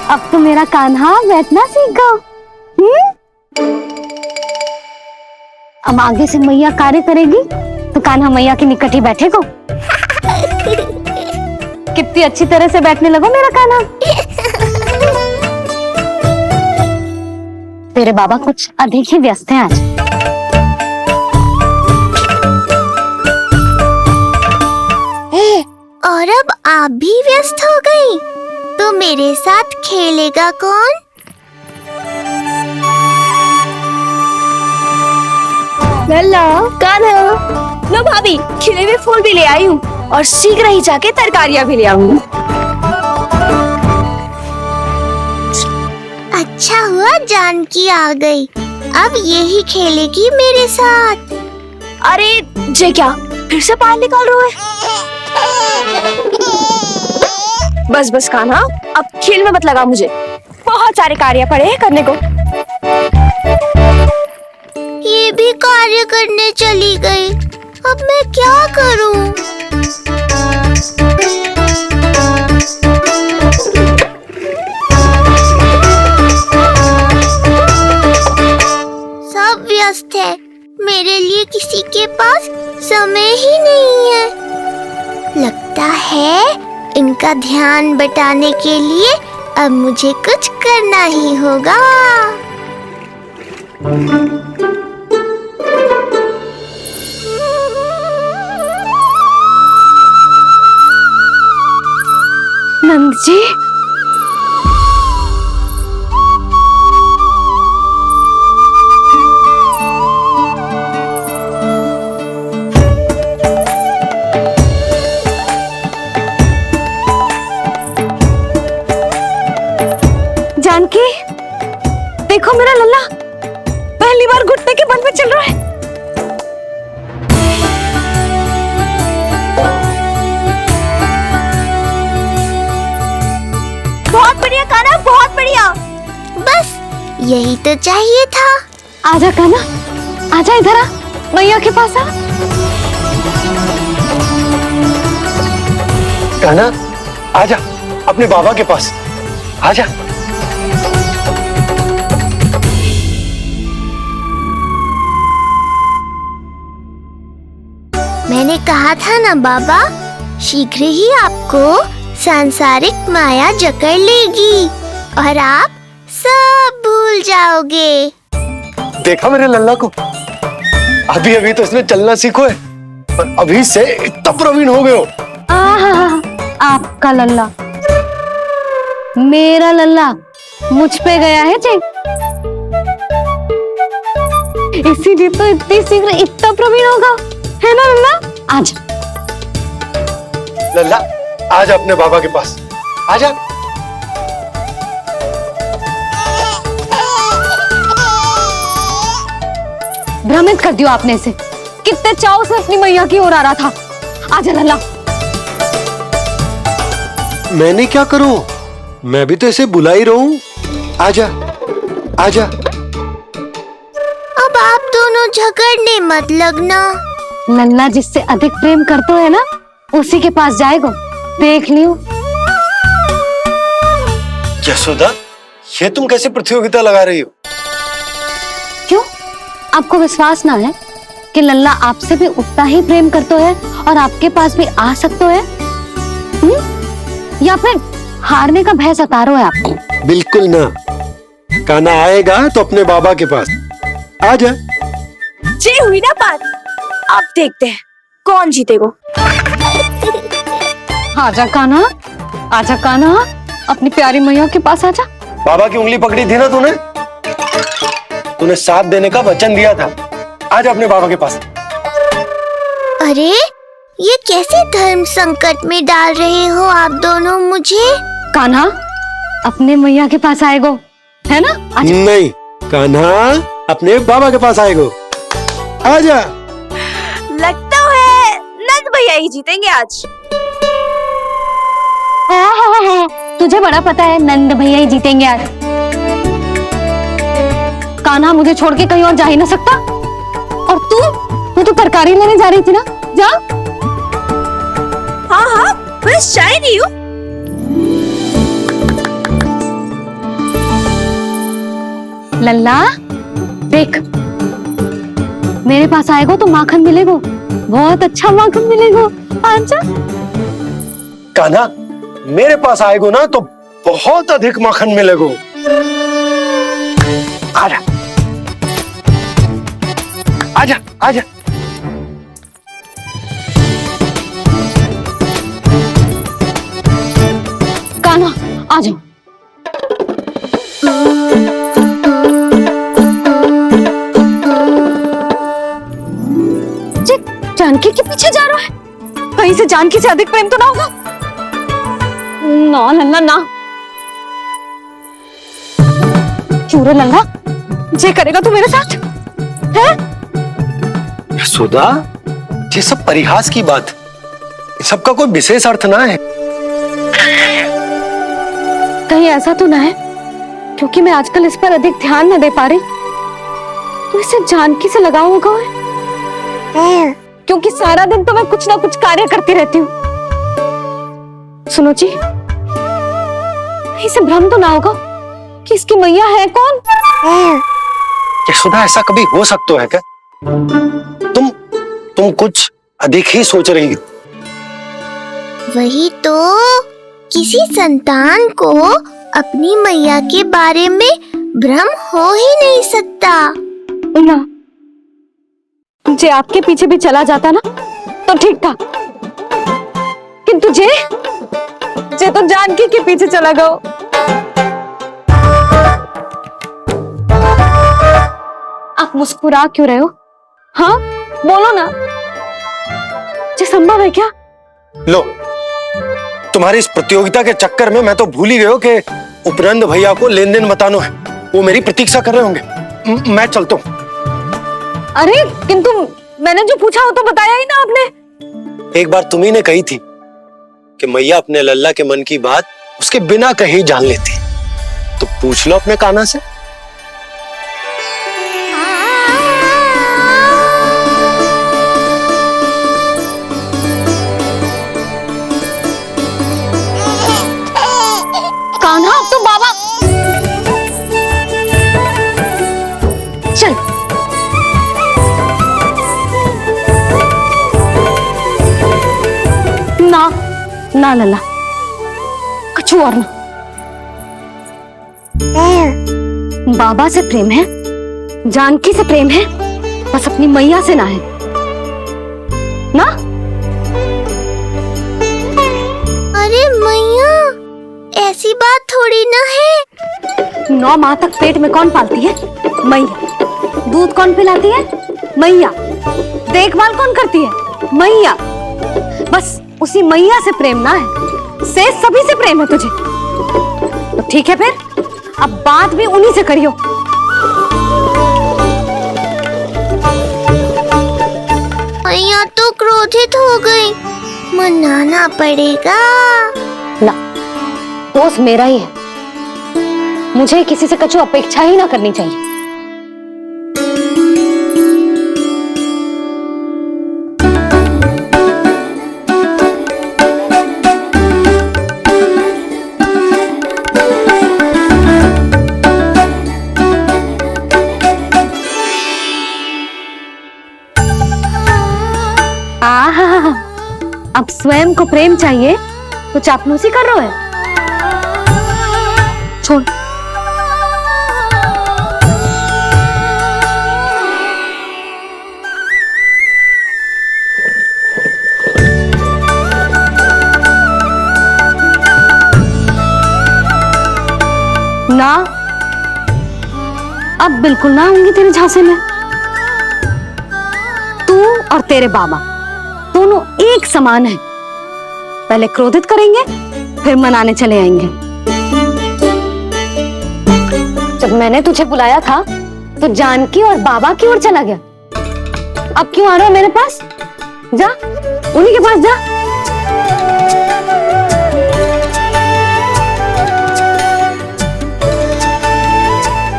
अब तो मेरा कान्हा बैठना सीख गया। अब आगे से मैया कार्य करेगी तो कान्हा मैया के निकट ही बैठेगा। कितनी अच्छी तरह से बैठने लगो मेरा कान्हा। तेरे बाबा कुछ अधिक ही व्यस्त हैं आज। और अब आप भी व्यस्त हो गई, तो मेरे साथ खेलेगा कौन? लल्ला, कान्हा, लो भाभी, खिले हुए फूल भी ले आई हूँ और शीघ्र ही जाके तरकारियाँ भी ले आऊंगी। अच्छा हुआ जानकी आ गई, अब यही खेलेगी मेरे साथ। अरे जे क्या, फिर से बाहर निकाल रहे हो? बस बस कान्हा, अब खेल में मत लगा मुझे, बहुत सारे कार्य पड़े हैं करने को। ये भी कार्य करने चली गई, अब मैं क्या करूं? सब व्यस्त है, मेरे लिए किसी के पास समय ही नहीं है। लगता है इनका ध्यान बटाने के लिए अब मुझे कुछ करना ही होगा। नंद जी, जानकी, देखो मेरा लल्ला पहली बार घुटने के बल पे चल रहा है। बहुत बढ़िया कान्हा, बहुत बढ़िया। बस यही तो चाहिए था। आजा कान्हा, आजा इधर आ, मैया के पास आ। कान्हा, आजा अपने बाबा के पास, आजा। मैंने कहा था ना बाबा, शीघ्र ही आपको सांसारिक माया जकड़ लेगी और आप सब भूल जाओगे। देखा मेरे लल्ला को, अभी अभी तो इसने चलना सीखो है और अभी से इतना प्रवीण हो गए हो। आपका लल्ला, मेरा लल्ला मुझ पे गया है जी, इसीलिए तो इतनी शीघ्र इतना प्रवीण होगा, है ना लल्ला? आज लल्ला, आजा अपने बाबा के पास, आजा। भ्रमित कर दिया आपने इसे, कितने चाव से अपनी मैया की ओर आ रहा था। आजा लल्ला। मैंने क्या करूं, मैं भी तो इसे बुला ही रहा हूं। आजा, आजा। अब आप दोनों झगड़ने मत लगना। लल्ला जिससे अधिक प्रेम करते है ना, उसी के पास जाएगा, देख लियो। यशोदा, ये तुम कैसे प्रतियोगिता लगा रही हो? क्यों, आपको विश्वास ना है कि लल्ला आपसे भी उतना ही प्रेम करता है और आपके पास भी आ सकता है? या फिर हारने का भय सता रहा है आपको? बिल्कुल ना, कान्हा आएगा तो अपने बाबा के पास, आजा। जे हुई ना बात, अब देखते हैं कौन जीतेगा। आजा कान्हा, आजा कान्हा, अपनी प्यारी मैया के पास आजा। बाबा की उंगली पकड़ी थी ना तूने, तूने साथ देने का वचन दिया था। आजा अपने बाबा के पास। अरे ये कैसे धर्म संकट में डाल रहे हो आप दोनों मुझे? कान्हा अपने मैया के पास आएगो, है ना? आजा। नहीं, कान्हा अपने बाबा के पास आएगो, आजा। लगता है नंद भैया ही जीतेंगे आज। तुझे बड़ा पता है नंद भैया ही जीतेंगे आज। कान्हा मुझे छोड़ के कहीं और जा ही ना सकता। और तू तो तरकारी लेने जा रही थी ना, जा। हाँ हाँ, बस जा ही रही हूँ। लल्ला देख, मेरे पास आएगा तो माखन मिलेगा, बहुत अच्छा माखन मिलेगा। आजा। कान्हा, मेरे पास आएगो ना तो बहुत अधिक माखन मिलेगो। आजा आजा आजा। कान्हा आ जाओ। जानकी के पीछे जा रहा है, कहीं से जानकी से अधिक प्रेम तो ना होगा? ना लल्ला ना। क्यों रे लल्ला, ये करेगा तू मेरे साथ है? यशोदा, ये सब परिहास की बात, सबका कोई विशेष अर्थ ना है। कहीं ऐसा तो ना है क्योंकि मैं आजकल इस पर अधिक ध्यान न दे पा रही तो इसे जानकी से लगाव होगा है? क्योंकि सारा दिन तो मैं कुछ ना कुछ कार्य करती रहती हूँ। सुनो जी, इसे भ्रम तो ना होगा कि इसकी मैया है कौन? यशोदा, ऐसा कभी हो सकता है क्या? तुम कुछ अधिक ही सोच रही हो। वही तो, किसी संतान को अपनी मैया के बारे में भ्रम हो ही नहीं सकता ना। जे आपके पीछे भी चला जाता ना तो ठीक था, किंतु जे तो जानकी के पीछे चला गया। आप मुस्कुरा क्यों रहे हो? हाँ बोलो ना, ये संभव है क्या? लो, तुम्हारी इस प्रतियोगिता के चक्कर में मैं तो भूल ही गया कि उपनंद भैया को लेन देन बताना है। वो मेरी प्रतीक्षा कर रहे होंगे। मैं चलता हूँ। अरे किंतु मैंने जो पूछा वो तो बताया ही ना आपने। एक बार तुम्ही ने कही थी कि मैया अपने लल्ला के मन की बात उसके बिना कहीं जान लेती, तो पूछ लो अपने कान्हा से। कान्हा, अब तो बाबा चल। ना ना लल्ला, कुछ और ना। बाबा से प्रेम है, जानकी से प्रेम है, बस अपनी मैया से ना है ना। अरे मैया, ऐसी बात थोड़ी ना है। 9 माह तक पेट में कौन पालती है? मैया। दूध कौन पिलाती है? मैया। देखभाल कौन करती है? मैया। बस उसी मैया से प्रेम ना है, से सभी से प्रेम है तुझे। तो ठीक है फिर, अब बात भी उन्हीं से करियो। मैया तो क्रोधित हो गई, मनाना पड़ेगा। ना, दोस्त मेरा ही है, मुझे किसी से कुछ अपेक्षा ही ना करनी चाहिए। आहा, अब स्वयं को प्रेम चाहिए तो चापलूसी कर रहे हो? छोड़। ना, अब बिल्कुल ना आऊंगी तेरे झांसे में। तू और तेरे बाबा दोनों एक समान हैं। पहले क्रोधित करेंगे, फिर मनाने चले आएंगे। जब मैंने तुझे बुलाया था तो जानकी और बाबा की ओर चला गया। अब क्यों आ रहा है मेरे पास? जा, उन्हीं के पास जा।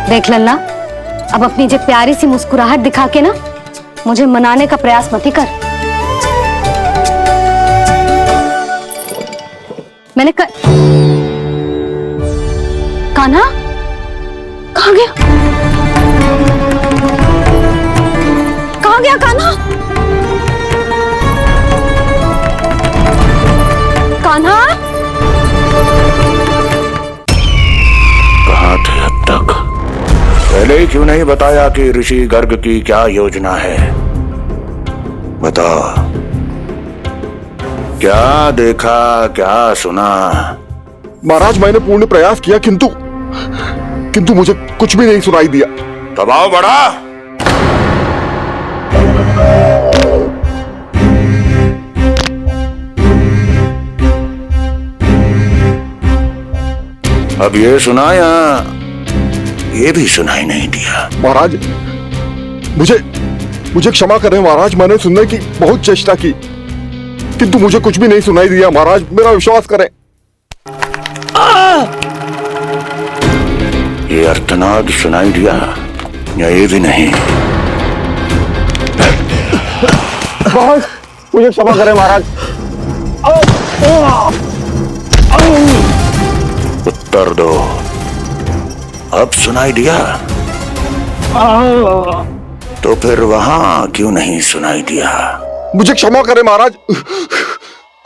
देख लल्ला, अब अपनी जो प्यारी सी मुस्कुराहट दिखा के ना मुझे मनाने का प्रयास मत ही कर। मैंने कान्हा कहाँ गया? गया कान्हा? कान्हा? कहाँ थे अब तक? पहले ही क्यों नहीं बताया कि ऋषि गर्ग की क्या योजना है? बताओ, क्या देखा, क्या सुना? महाराज मैंने पूर्ण प्रयास किया किंतु मुझे कुछ भी नहीं सुनाई दिया। दबाव बढ़ा। अब ये सुना या ये भी सुनाई नहीं दिया? महाराज मुझे क्षमा करें महाराज, मैंने सुनने की बहुत चेष्टा की किंतु मुझे कुछ भी नहीं सुनाई दिया। महाराज मेरा विश्वास करें। ये अर्थनाद सुनाई दिया या ये भी नहीं? महाराज मुझे क्षमा करें महाराज। उत्तर दो, अब सुनाई दिया? तो फिर वहां क्यों नहीं सुनाई दिया? मुझे क्षमा करें महाराज,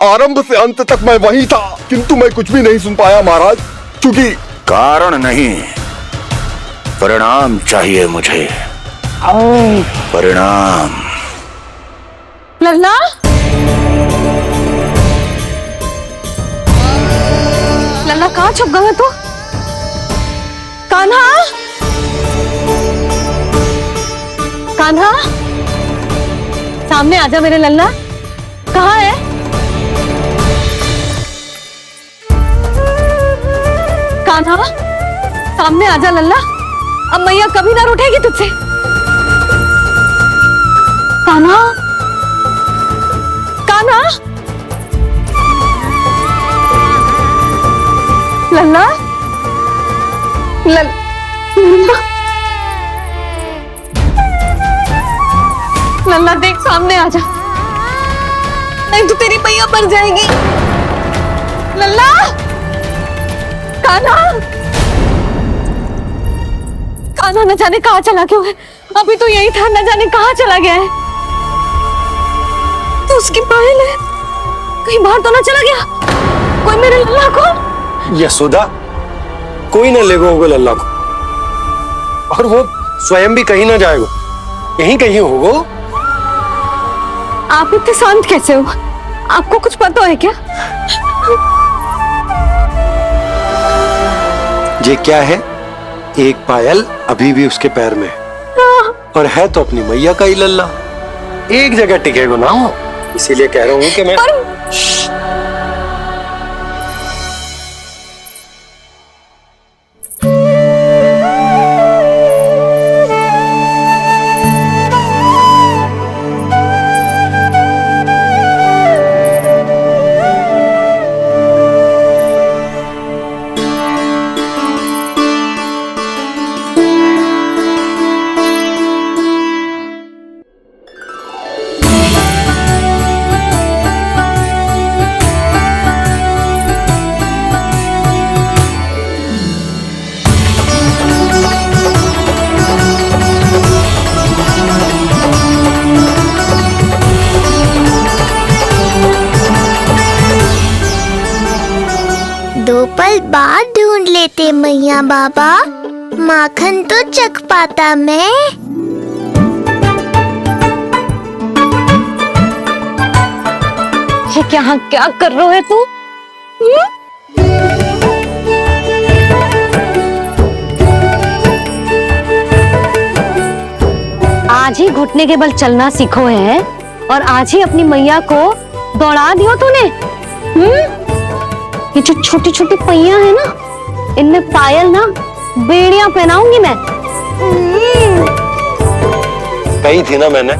आरंभ से अंत तक मैं वहीं था किंतु मैं कुछ भी नहीं सुन पाया महाराज, क्योंकि कारण नहीं, परिणाम चाहिए मुझे। परिणाम। लल्ला? लल्ला कहाँ छुप गया तू? कान्हा? कान्हा? सामने आजा मेरे लल्ला, कहाँ है? कान्हा सामने आजा लल्ला, अब मैया कभी ना रूठेगी तुझसे। कान्हा? कान्हा? लल्ला? लल्ला? लल्ला देख सामने आजा, नहीं तो तेरी मैया मर जाएगी। लल्ला? कान्हा? कान्हा न जाने कहाँ चला गया है, अभी तो यही था, न जाने कहाँ चला गया है। तो उसकी पायल है, कहीं बाहर तो ना चला गया? कोई मेरे लल्ला को? यशोदा, कोई न लेगा होगा लल्ला को, और वो स्वयं भी कहीं ना जाएगा, यहीं कहीं होगा। आप इतने शांत कैसे हो? आपको कुछ पता है क्या? ये क्या है? एक पायल अभी भी उसके पैर में है, और है तो अपनी मैया का ही लल्ला, एक जगह टिकेगा ना हो, इसीलिए कह रहा हूं कि मैं दो पल बाद ढूंढ लेते मैया बाबा, माखन तो चख पाता मैं। ये क्या क्या कर रहे है तू? आज ही घुटने के बल चलना सीखो है और आज ही अपनी मैया को दौड़ा दियो तूने। ये जो छोटी छोटी पहिया है ना, इनमें पायल ना बेड़ियां पहनाऊंगी मैं। कही थी ना मैंने,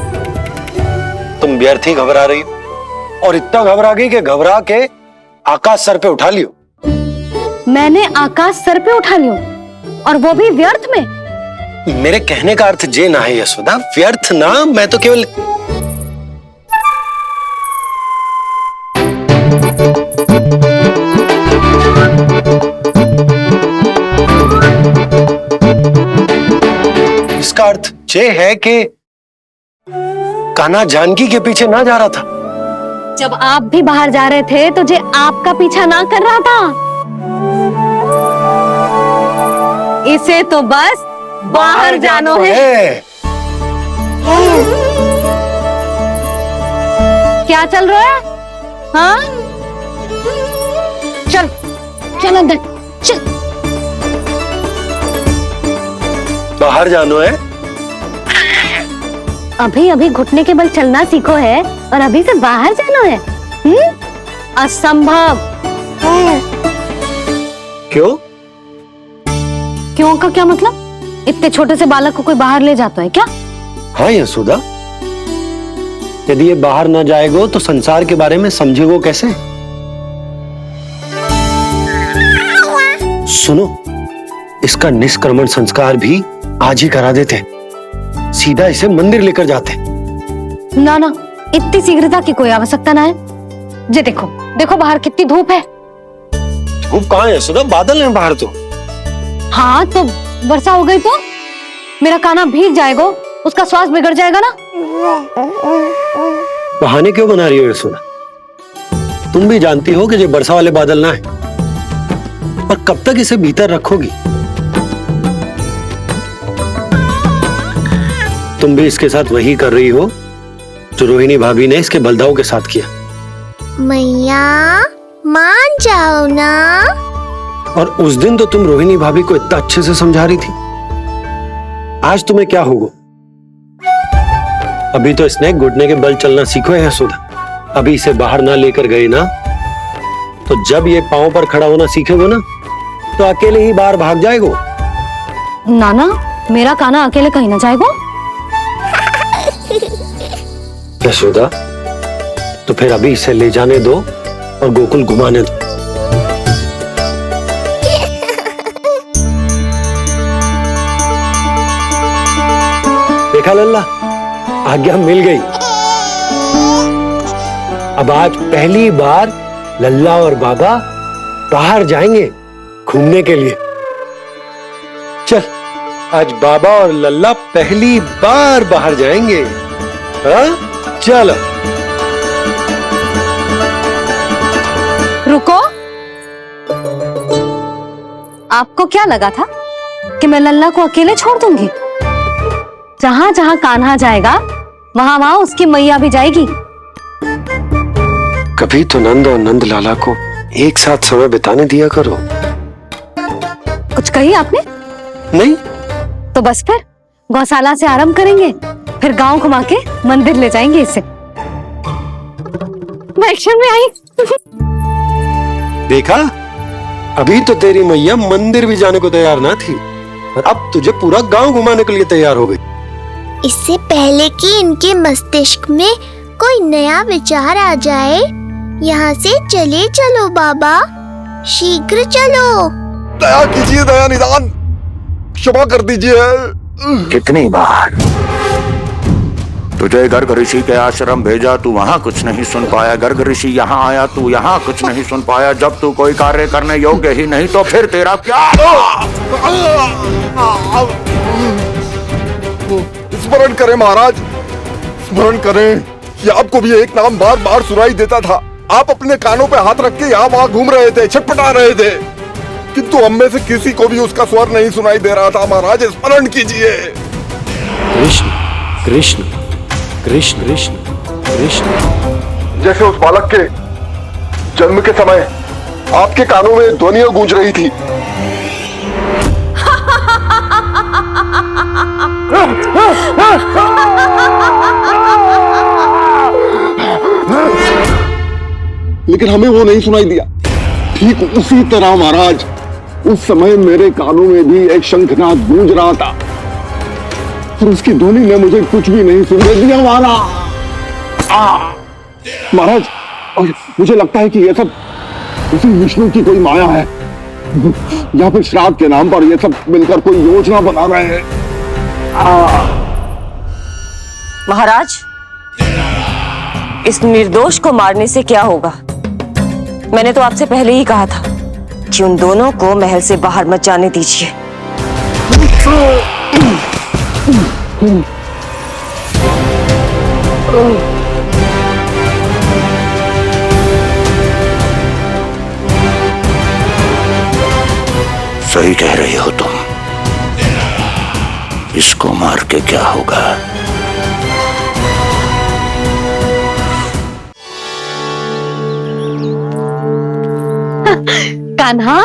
तुम व्यर्थ ही घबरा रही हो, और इतना घबरा गई कि घबरा के आकाश सर पे उठा लियो। मैंने आकाश सर पे उठा लियो, और वो भी व्यर्थ में? मेरे कहने का अर्थ जे ना है यशोदा, व्यर्थ ना, मैं तो केवल इसका अर्थ ये है कि कान्हा जानकी के पीछे ना जा रहा था। जब आप भी बाहर जा रहे थे तो जे आपका पीछा ना कर रहा था। इसे तो बस बाहर जानो है। क्या चल रहा है? हाँ, चल चल अंदर चल। बाहर जानो है। अभी अभी घुटने के बल चलना सीखो है और अभी से बाहर जाना है? असंभव। क्यों? क्यों का क्या मतलब? इतने छोटे से बालक को कोई बाहर ले जाता है क्या? हाँ यशोदा, यदि ये बाहर ना जाएगो तो संसार के बारे में समझेगो कैसे? सुनो, इसका निष्क्रमण संस्कार भी आज ही करा देते, सीधा इसे मंदिर लेकर जाते। ना ना, इतनी शीघ्रता की कोई आवश्यकता ना है। जे देखो देखो बाहर कितनी धूप है। धूप कहाँ है यशोदा? बादल हैं बाहर तो। हाँ तो वर्षा हो गई तो मेरा कान्हा भीग जाएगा, उसका स्वास्थ्य बिगड़ जाएगा ना। बहाने क्यों बना रही हो यशोदा? तुम भी जानती हो कि ये वर्षा वाले बादल ना है, और कब तक इसे भीतर रखोगी? तुम भी इसके साथ वही कर रही हो जो रोहिणी भाभी ने इसके बलदाऊ के साथ किया। मैया मान जाओ ना। और उस दिन तो तुम रोहिणी भाभी को इतना अच्छे से समझा रही थी, आज तुम्हें क्या होगा? अभी तो इसने घुटने के बल चलना सीखो है यशोदा। अभी इसे बाहर ना लेकर गए ना, तो जब ये पांव पर खड़ा होना सीखेगो ना, तो अकेले ही बाहर भाग जाएगो। नाना, मेरा कान्हा अकेले कहीं ना जाएगा। यशोदा, तो फिर अभी इसे ले जाने दो और गोकुल घुमाने दो। देखा लल्ला, आज्ञा मिल गई। अब आज पहली बार लल्ला और बाबा बाहर जाएंगे घूमने के लिए। चल, आज बाबा और लल्ला पहली बार बाहर जाएंगे। हाँ, चलो। रुको, आपको क्या लगा था कि मैं लल्ला को अकेले छोड़ दूंगी? जहां जहां कान्हा जाएगा वहां वहां उसकी मैया भी जाएगी। कभी तो नंद और नंद लाला को एक साथ समय बिताने दिया करो। कुछ कही आपने? नहीं? तो बस फिर गौशाला से आरंभ करेंगे, फिर गांव घुमा के मंदिर ले जाएंगे इसे। मैं एक्शन में आई। देखा, अभी तो तेरी मैया मंदिर भी जाने को तैयार ना थी, और अब तुझे पूरा गांव घुमाने के लिए तैयार हो गई। इससे पहले कि इनके मस्तिष्क में कोई नया विचार आ जाए, यहाँ से चले चलो बाबा, शीघ्र चलो। दया कीजिए, दया निदान, क्षमा कर दीजिए। कितनी बार तुझे गर्ग ऋषि के आश्रम भेजा, तू वहाँ कुछ नहीं सुन पाया। गर्ग ऋषि यहाँ आया, तू यहाँ कुछ नहीं सुन पाया। जब तू कोई कार्य करने योग्य ही नहीं, तो फिर तेरा क्या? स्मरण करें महाराज, स्मरण करें कि आपको भी एक नाम बार बार सुनाई देता था। आप अपने कानों पे हाथ रख के यहाँ वहाँ घूम रहे थे, छटपटा रहे थे, किंतु हम में से किसी को भी उसका स्वर नहीं सुनाई दे रहा था। महाराज, स्मरण कीजिए। कृष्ण कृष्ण कृष्ण कृष्ण कृष्ण। जैसे उस बालक के जन्म के समय आपके कानों में ध्वनियां गूंज रही थी। लेकिन हमें वो नहीं सुनाई दिया। ठीक उसी तरह महाराज, उस समय मेरे कानों में भी एक शंखनाद गूंज रहा था, और उसकी ध्वनि ने मुझे कुछ भी नहीं सुनने दिया। महाराज, और मुझे लगता है कि ये सब उसी विष्णु की कोई माया है, या फिर श्राद्ध के नाम पर ये सब मिलकर कोई योजना बना रहे हैं। महाराज, इस निर्दोष को मारने से क्या होगा? मैंने तो आपसे पहले ही कहा था कि उन दोनों को महल से बाहर मत जाने दीजिए। सही कह रही हो तुम। इसको मार के क्या होगा? कान्हा,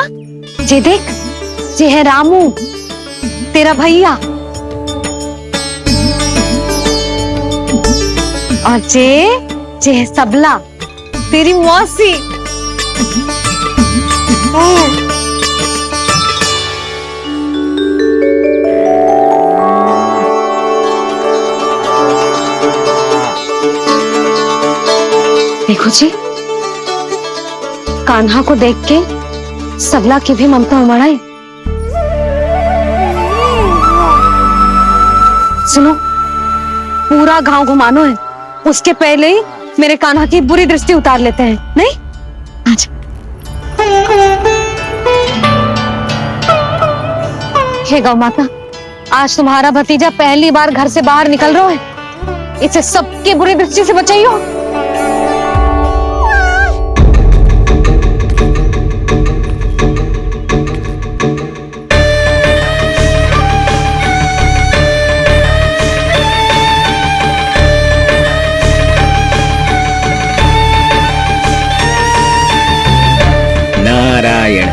जे देख, जे है रामू, तेरा भैया। और जे है सबला, तेरी मौसी। देखो जी, कान्हा को देख के सबला की भी ममता उमड़ आई। सुनो, पूरा गांव घुमानो है, उसके पहले ही मेरे कान्हा की बुरी दृष्टि उतार लेते हैं, नहीं? अच्छा। हे गौ माता, आज तुम्हारा भतीजा पहली बार घर से बाहर निकल रहा है, इसे सबकी बुरी दृष्टि से बचाइयो। नारायण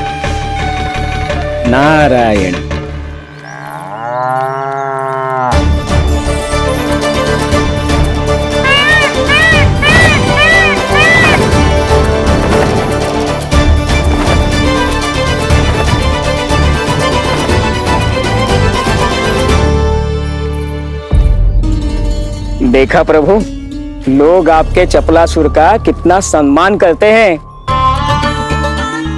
नारायण। देखा प्रभु, लोग आपके चपलासुर का कितना सम्मान करते हैं,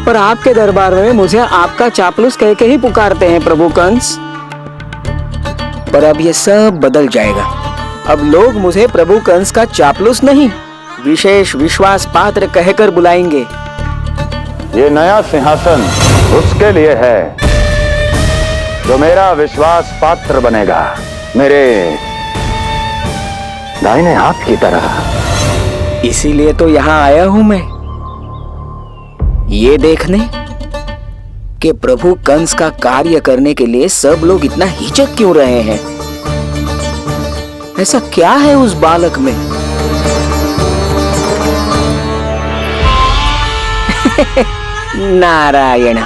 पर आपके दरबार में मुझे आपका चापलूस कह के ही पुकारते हैं प्रभु कंस। पर अब ये सब बदल जाएगा। अब लोग मुझे प्रभु कंस का चापलूस नहीं, विशेष विश्वास पात्र कहकर बुलाएंगे। ये नया सिंहासन उसके लिए है जो मेरा विश्वास पात्र बनेगा, मेरे दाहिने हाथ की तरह। इसीलिए तो यहाँ आया हूं मैं, ये देखने कि प्रभु कंस का कार्य करने के लिए सब लोग इतना हिचक क्यों रहे हैं। ऐसा क्या है उस बालक में? नारायण।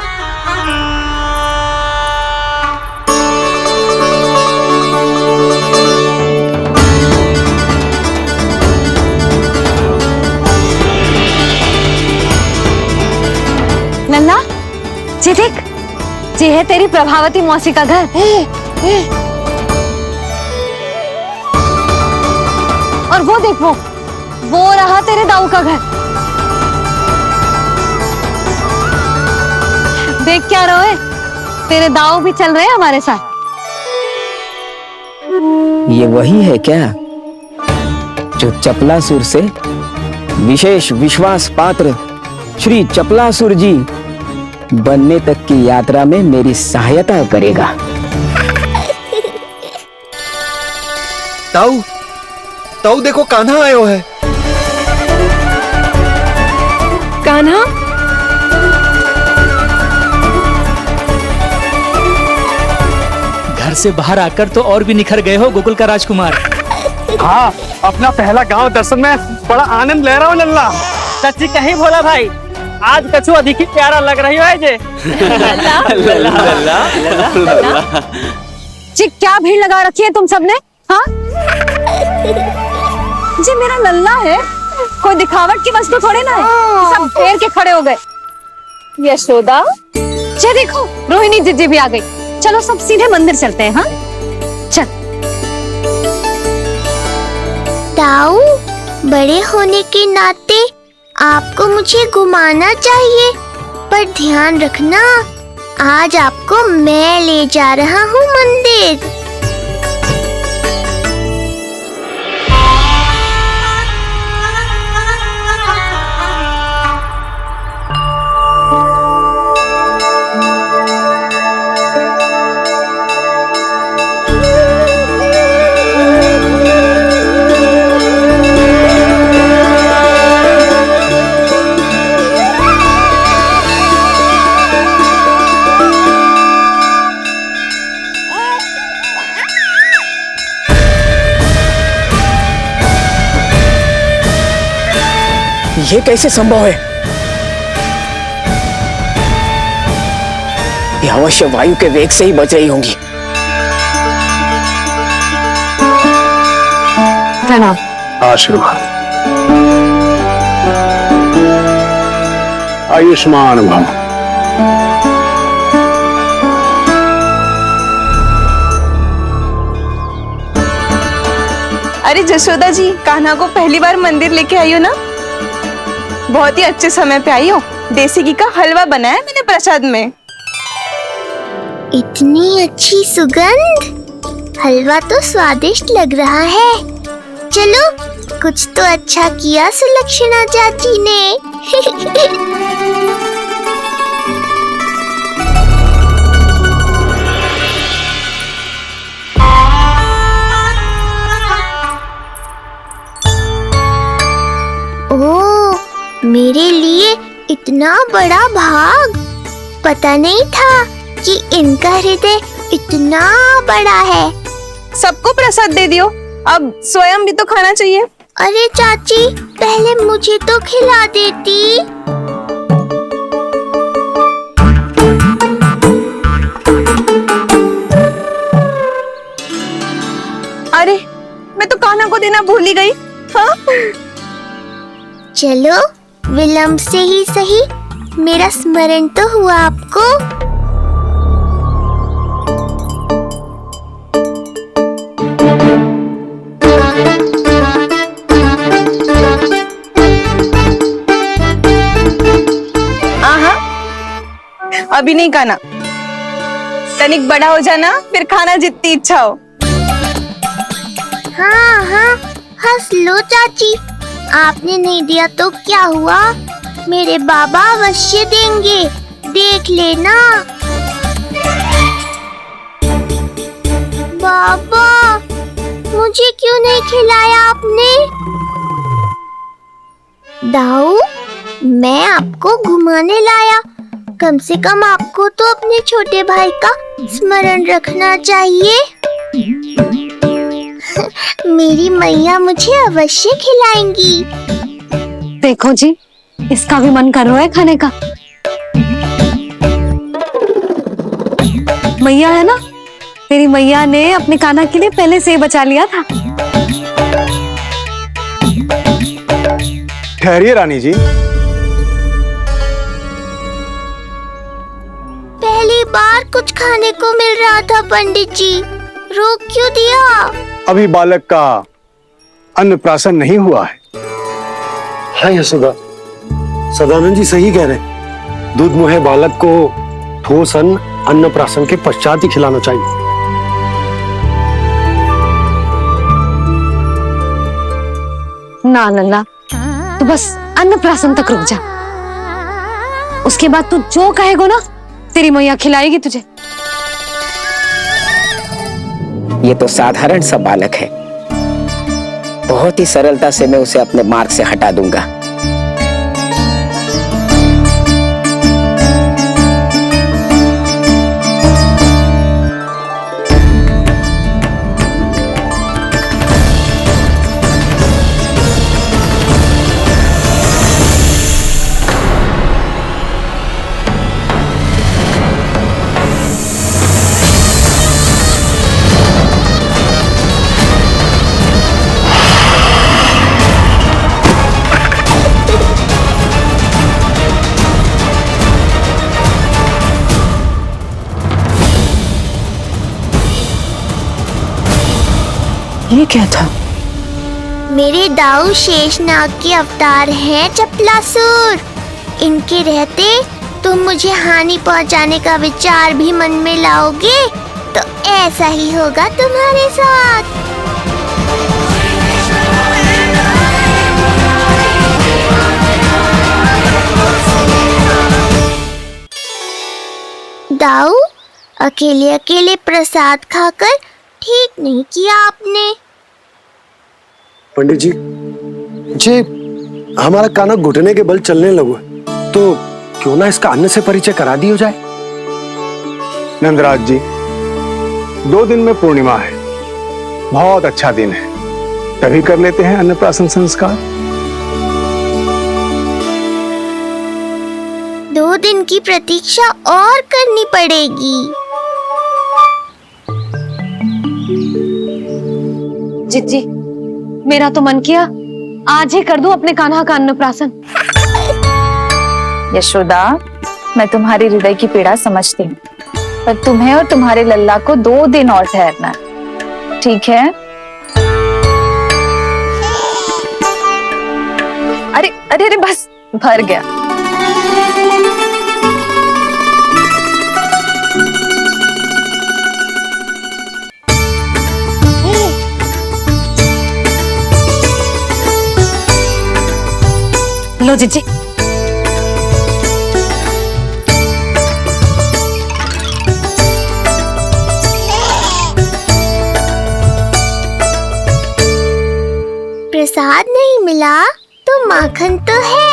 नन्ना, जे देख, जे है तेरी प्रभावती मौसी का घर। और वो देखो, वो रहा तेरे दाऊ का घर। देख क्या रहे, तेरे दाऊ भी चल रहे हैं हमारे साथ। ये वही है क्या जो चपलासुर से विशेष विश्वास पात्र श्री चपलासुर जी बनने तक की यात्रा में मेरी सहायता करेगा? ताऊ, ताऊ देखो, कान्हा आयो है। कान्हा, घर से बाहर आकर तो और भी निखर गए हो गोकुल का राजकुमार। हाँ, अपना पहला गांव दर्शन में बड़ा आनंद ले रहा हूँ लल्ला। सच्ची कहीं भोला भाई, आज कछु अधिक ही प्यारा लग रही है जे। जी क्या भीड़ लगा रखी है तुम सबने? हाँ जी, मेरा लल्ला है, कोई दिखावट की वस्तु थोड़ी ना है। सब फेर के खड़े हो गए। यशोदा, जी देखो, रोहिणी जीजी भी आ गई। चलो सब सीधे मंदिर चलते हैं। हाँ चल। ताऊ, बड़े होने के नाते आपको मुझे घुमाना चाहिए, पर ध्यान रखना, आज आपको मैं ले जा रहा हूँ मंदिर। ये कैसे संभव है? ये अवश्य वायु के वेग से ही बच रही होंगी। प्रणाम। आशीर्वाद। आयुष्मान भव। अरे जशोदा जी, कान्हा को पहली बार मंदिर लेके आई हो ना? बहुत ही अच्छे समय पे आई हो। देसी घी का हलवा बनाया मैंने प्रसाद में। इतनी अच्छी सुगंध, हलवा तो स्वादिष्ट लग रहा है। चलो, कुछ तो अच्छा किया सुलक्षणा चाची ने। ओह, मेरे लिए इतना बड़ा भाग। पता नहीं था कि इनका हृदय इतना बड़ा है। सबको प्रसाद दे दियो, अब स्वयं भी तो खाना चाहिए। अरे चाची, पहले मुझे तो खिला देती। अरे, मैं तो कान्हा को देना भूल ही गई। हाँ? चलो, विलंब से ही सही, मेरा स्मरण तो हुआ आपको। आहा, अभी नहीं खाना, तनिक बड़ा हो जाना, फिर खाना जितनी इच्छा हो। हाँ हाँ, हंस लो चाची। आपने नहीं दिया तो क्या हुआ, मेरे बाबा अवश्य देंगे, देख लेना। बाबा, मुझे क्यों नहीं खिलाया आपने? दाऊ, मैं आपको घुमाने लाया, कम से कम आपको तो अपने छोटे भाई का स्मरण रखना चाहिए। मेरी मैया मुझे अवश्य खिलाएंगी। देखो जी, इसका भी मन कर रहा है खाने का। मैया है ना, तेरी मैया ने अपने कान्हा के लिए पहले से ही बचा लिया था। ठहरिए रानी जी। पहली बार कुछ खाने को मिल रहा था पंडित जी, रोक क्यों दिया? अभी बालक का अन्नप्राशन नहीं हुआ है। हाँ यशोदा, सदानंद जी सही कह रहे। दूध मुहे बालक को ठोस अन्न अन्नप्राशन के पश्चात ही खिलाना चाहिए। ना लल्ला, तू बस अन्नप्राशन तक रुक जा, उसके बाद तू जो कहेगो ना, तेरी मैया खिलाएगी तुझे। ये तो साधारण सा बालक है, बहुत ही सरलता से मैं उसे अपने मार्ग से हटा दूंगा। ये क्या था? मेरे दाऊ शेषनाग के अवतार हैं चपलासुर। इनके रहते तुम मुझे हानि पहुंचाने का विचार भी मन में लाओगे तो ऐसा ही होगा तुम्हारे साथ। दाऊ, अकेले अकेले प्रसाद खाकर ठीक नहीं किया आपने। पंडित जी, जे हमारा कान्हा घुटने के बल चलने लगो है, तो क्यों ना इसका अन्न से परिचय करा दिया जाए। नंदराज जी, 2 दिन में पूर्णिमा है, बहुत अच्छा दिन है, तभी कर लेते हैं अन्नप्राशन संस्कार। 2 दिन की प्रतीक्षा और करनी पड़ेगी। जिज्जी, मेरा तो मन किया आज ही कर दूं अपने कान्हा का अन्नप्राशन। यशोदा, मैं तुम्हारी हृदय की पीड़ा समझती हूँ, पर तुम्हें और तुम्हारे लल्ला को 2 दिन और ठहरना है, ठीक है? अरे अरे अरे, बस भर गया। लो जिज्जी। प्रसाद नहीं मिला तो माखन तो है।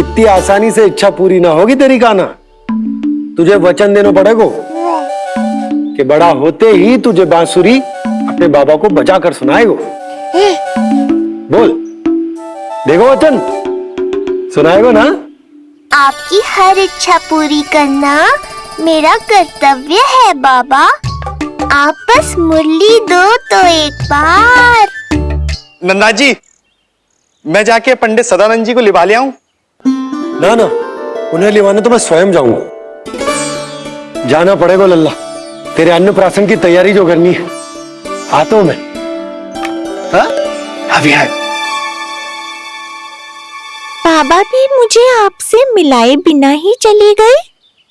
इतनी आसानी से इच्छा पूरी ना होगी तेरी कान्हा। तुझे वचन देना पड़ेगा कि बड़ा होते ही तुझे बांसुरी अपने बाबा को बजा कर सुनाएगा। बोल, देखो वचन सुनाएगा ना? आपकी हर इच्छा पूरी करना मेरा कर्तव्य है बाबा। आप बस मुरली दो तो एक बार। नंदा जी, मैं जाके पंडित सदानंद जी को लिवा ले आऊं? ना ना, उन्हें लिवाने तो मैं स्वयं जाऊंगा। जाना पड़ेगा लल्ला, तेरे अन्नप्राशन की तैयारी जो करनी है। आता हूं मैं। हाँ? अभी है। बाबा भी मुझे आपसे मिलाए बिना ही चले गए।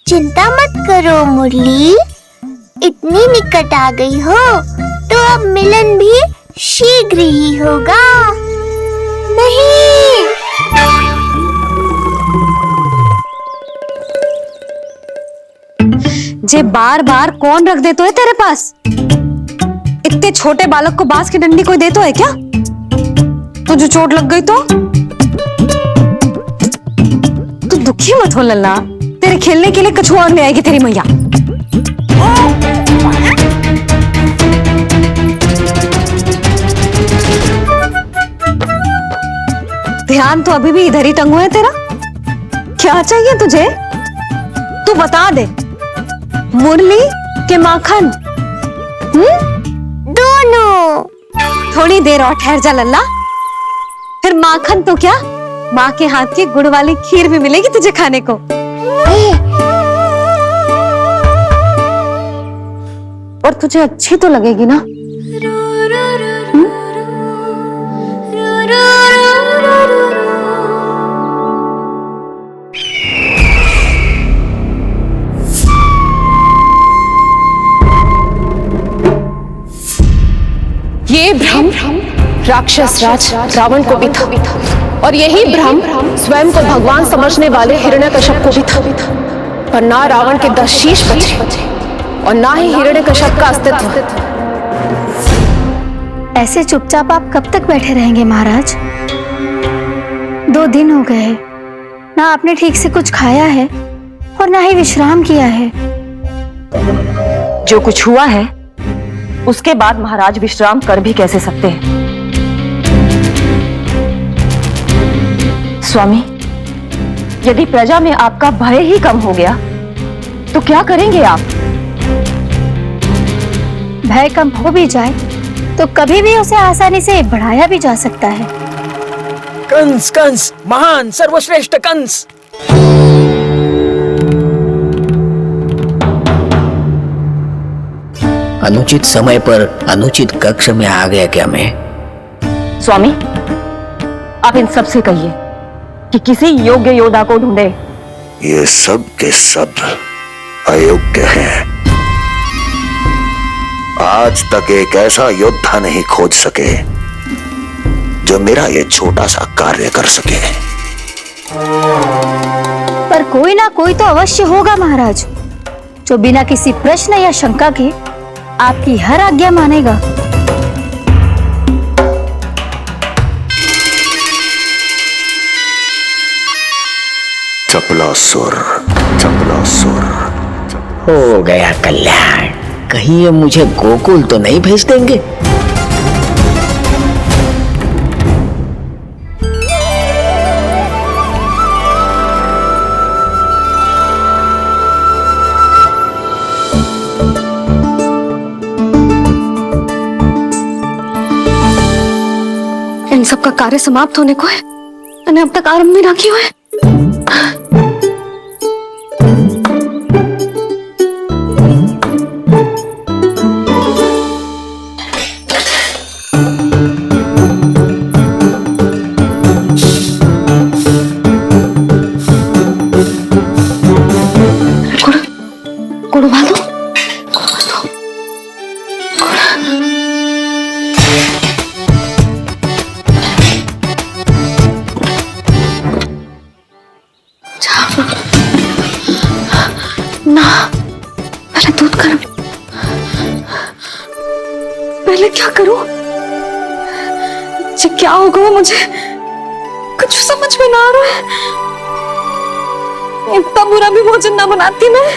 चिंता मत करो मुरली, इतनी निकट आ गई हो तो अब मिलन भी शीघ्र ही होगा। नहीं, जे बार बार कौन रख दे तो है तेरे पास? इतने छोटे बालक को बांस की डंडी कोई दे तो है क्या? तुझे चोट लग गई तो? तू दुखी मत हो लल्ला, तेरे खेलने के लिए कछुआ और ले आएगी तेरी मैया। ध्यान तो अभी भी इधर ही टंगू है तेरा। क्या चाहिए तुझे? तू बता दे, मुरली के माखन? दोनों। थोड़ी देर और ठहर जा लल्ला, फिर माखन तो क्या, माँ के हाथ की गुड़ वाली खीर भी मिलेगी तुझे खाने को। और तुझे अच्छी तो लगेगी ना? ये भ्रम राक्षस राज रावण को भी था, और यही भ्रम स्वयं को भगवान समझने वाले हिरण्यकश्यप को भी था। पर ना रावण के 10 शीश बचे और ना ही हिरण्यकश्यप का अस्तित्व। ऐसे चुपचाप आप कब तक बैठे रहेंगे महाराज? 2 दिन हो गए, ना आपने ठीक से कुछ खाया है और ना ही विश्राम किया है। जो कुछ हुआ है उसके बाद महाराज विश्राम कर भी कैसे सकते हैं? स्वामी, यदि प्रजा में आपका भय ही कम हो गया तो क्या करेंगे आप? भय कम हो भी जाए तो कभी भी उसे आसानी से बढ़ाया भी जा सकता है। कंस कंस, महान सर्वश्रेष्ठ कंस। अनुचित समय पर अनुचित कक्ष में आ गया क्या मैं? स्वामी, आप इन सब से कहिए कि किसी योग्य योद्धा को ढूंढे। ये सब के सब अयोग्य हैं। आज तक एक ऐसा योद्धा नहीं खोज सके जो मेरा ये छोटा सा कार्य कर सके। पर कोई ना कोई तो अवश्य होगा महाराज, जो बिना किसी प्रश्न या शंका के आपकी हर आज्ञा मानेगा। चपलासुर, चपलासुर। हो गया कल्याण। कहीं ये मुझे गोकुल तो नहीं भेज देंगे? इन सब का कार्य समाप्त होने को है, मैंने अब तक आरंभ भी ना किया है। गुड़ उबाल दो। ना, पहले दूध गर्म। पहले क्या करूं? ये क्या होगा वो मुझे कुछ समझ में ना आ रहा है। इतना बुरा भी भोजन ना बनाती मैं।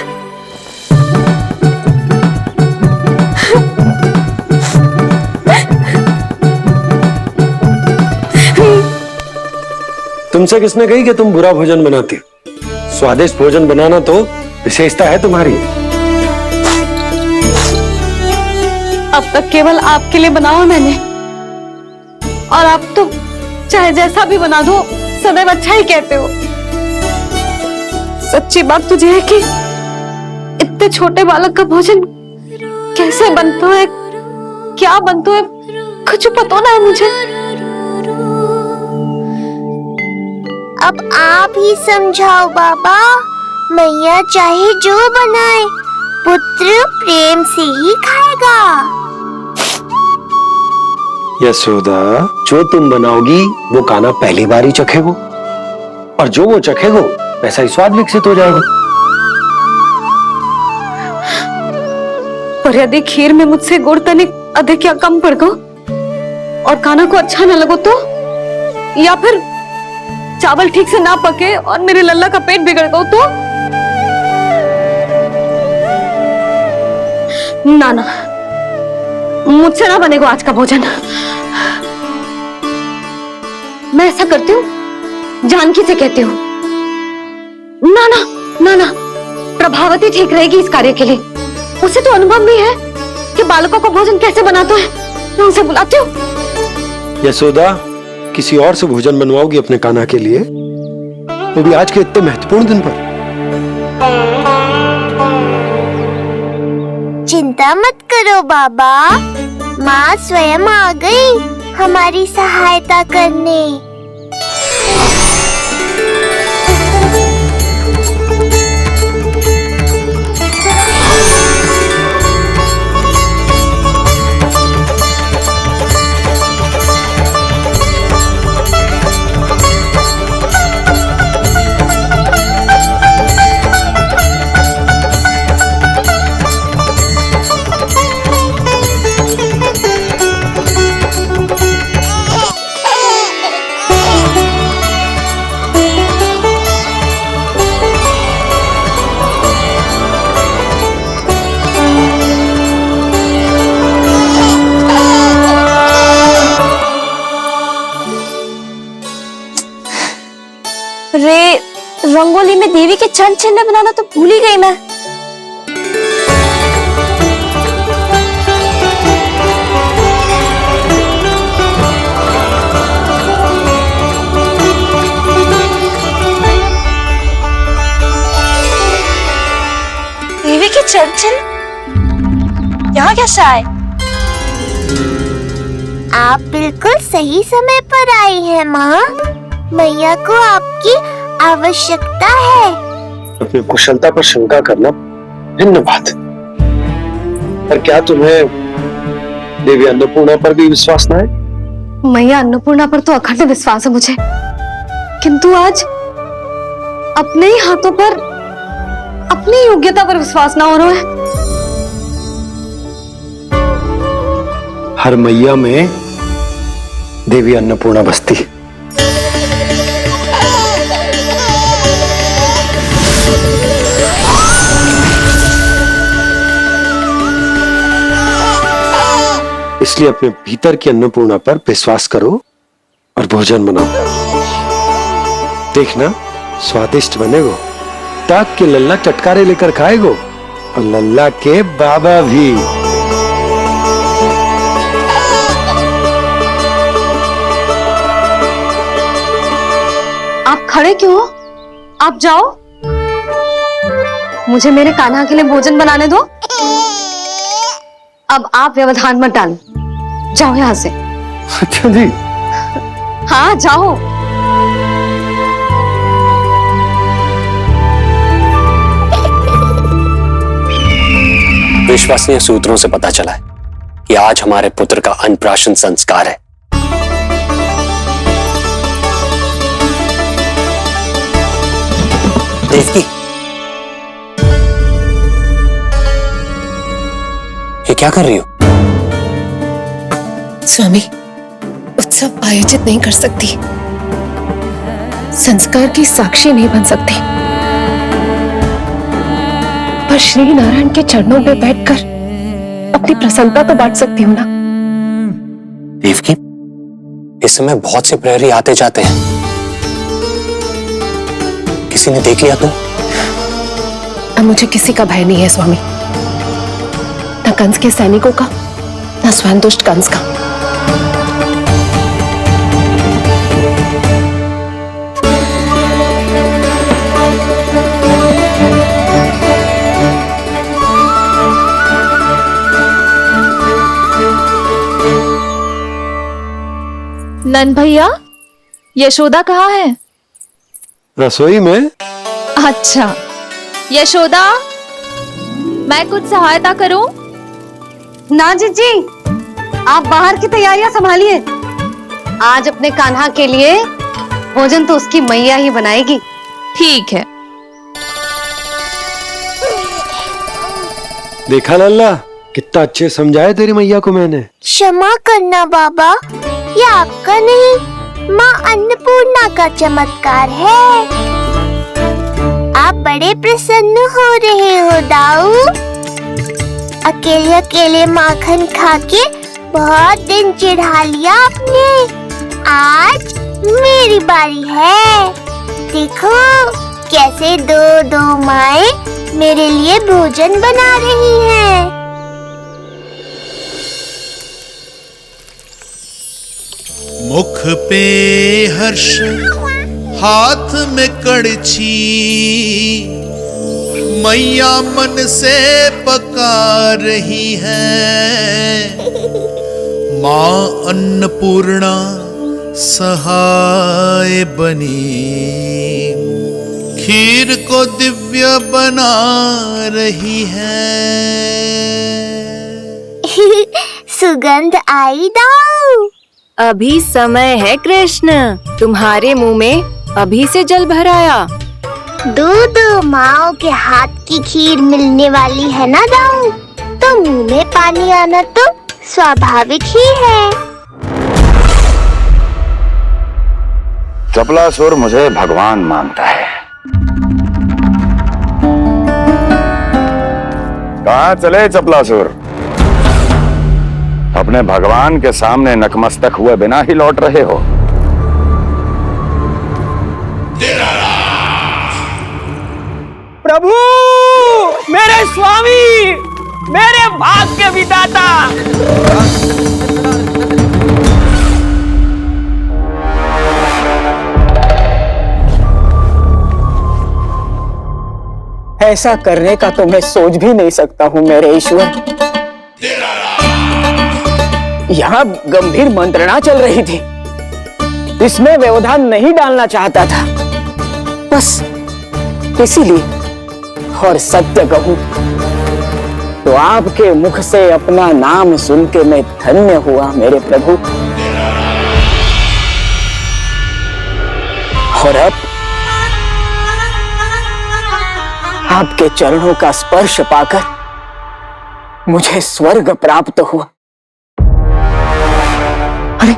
तुमसे किसने कही कि तुम बुरा भोजन बनाती हो? स्वादिष्ट भोजन बनाना तो विशेषता है तुम्हारी। अब तक केवल आपके लिए बनाओ मैंने, और आप तो चाहे जैसा भी बना दो सदैव अच्छा ही कहते हो। सच्ची बात तुझे है कि इतने छोटे बालक का भोजन कैसे बनता है, क्या बनता है, कुछ पता ना है मुझे। अब आप ही समझाओ बाबा। मैया चाहे जो बनाए, पुत्र प्रेम से ही खाएगा। यशोदा, जो तुम बनाओगी वो कान्हा पहली बार ही चखेगो, और जो वो चखेगो वैसा ही स्वाद विकसित हो जाएगा। पर यदि खीर में मुझसे गुड़ तनिक अधिक या कम पड़ गो और कान्हा को अच्छा न लगो तो, या फिर चावल ठीक से ना पके और मेरे लल्ला का पेट बिगड़ गो तो? ना ना, मुझसे ना बनेगा आज का भोजन। मैं ऐसा करती हूँ, जानकी से कहती हूँ। ना ना ना ना, प्रभावती ठीक रहेगी इस कार्य के लिए। उसे तो अनुभव भी है कि बालकों को भोजन कैसे बनाता है। मैं उसे बुलाती हूँ। यशोदा, किसी और से भोजन बनवाओगी अपने कान्हा के लिए, वो भी आज के इतने महत्वपूर्ण दिन पर? चिंता मत करो बाबा, माँ स्वयं आ गई हमारी सहायता करने। रंगोली में देवी के चरण चिन्ह बनाना तो भूल ही गई मैं। देवी के चरण चिन्ह यहाँ कैसे आए? आप बिल्कुल सही समय पर आई हैं माँ। मैया को आपकी आवश्यकता है। अपनी कुशलता पर शंका करना भिन्न बात है, पर क्या तुम्हें देवी अन्नपूर्णा पर भी विश्वास न है? मैया अन्नपूर्णा पर तो अखंड विश्वास है मुझे, किंतु आज अपने ही हाथों पर अपनी योग्यता पर विश्वास ना हो रहा है। हर मैया में देवी अन्नपूर्णा बसती है। इसलिए अपने भीतर की अन्नपूर्णा पर विश्वास करो और भोजन बनाओ। देखना स्वादिष्ट बनेगो, ताक के लल्ला चटकारे लेकर खाएगो और लल्ला के बाबा भी। आप खड़े क्यों हो? आप जाओ, मुझे मेरे कान्हा के लिए भोजन बनाने दो। अब आप व्यवधान मत डालो, जाओ यहाँ से। अच्छा जी। हाँ जाओ। विश्वसनीय सूत्रों से पता चला है कि आज हमारे पुत्र का अन्नप्राशन संस्कार है। देवकी, ये क्या कर रही हो? स्वामी, उत्सव आयोजित नहीं कर सकती, संस्कार की साक्षी नहीं बन सकती, पर श्री नारायण के चरणों में बैठकर अपनी प्रसन्नता तो बांट सकती हूँ ना। देवकी, इस समय बहुत से प्रहरी आते जाते हैं, किसी ने देख लिया तो? अब मुझे किसी का भय नहीं है स्वामी, न कंस के सैनिकों का, न स्वयं दुष्ट कंस का। नन भैया, यशोदा कहाँ है? रसोई में। अच्छा, यशोदा, मैं कुछ सहायता करूं? ना जीजी, आप बाहर की तैयारियां संभालिए। आज अपने कान्हा के लिए भोजन तो उसकी मैया ही बनाएगी। ठीक है। देखा लल्ला, कितना अच्छे समझाया तेरी मैया को मैंने। क्षमा करना बाबा, ये आपका नहीं, माँ अन्नपूर्णा का चमत्कार है। आप बड़े प्रसन्न हो रहे हो दाऊ। अकेले अकेले माखन खा के बहुत दिन चिढ़ा लिया आपने। आज मेरी बारी है। देखो कैसे दो दो माएं मेरे लिए भोजन बना रही हैं। मुख पे हर्ष, हाथ में कड़छी, मैया मन से पका रही है। माँ अन्नपूर्णा सहाय बनी, खीर को दिव्य बना रही है। सुगंध आई दाऊ। अभी समय है कृष्ण, तुम्हारे मुंह में अभी से जल भर आया। दो माओ के हाथ की खीर मिलने वाली है ना दाऊ, तो मुंह में पानी आना तो स्वाभाविक ही है। चपलासुर मुझे भगवान मानता है। कहाँ चले चपलासुर? अपने भगवान के सामने नतमस्तक हुए बिना ही लौट रहे हो। प्रभु, मेरे स्वामी, मेरे भाग्य विधाता। ऐसा करने का तो मैं सोच भी नहीं सकता हूं मेरे ईश्वर। यहाँ गंभीर मंत्रणा चल रही थी, इसमें व्यवधान नहीं डालना चाहता था, बस इसीलिए। और सत्य कहूं तो आपके मुख से अपना नाम सुन के मैं धन्य हुआ मेरे प्रभु। और अब आपके चरणों का स्पर्श पाकर मुझे स्वर्ग प्राप्त हुआ। अरे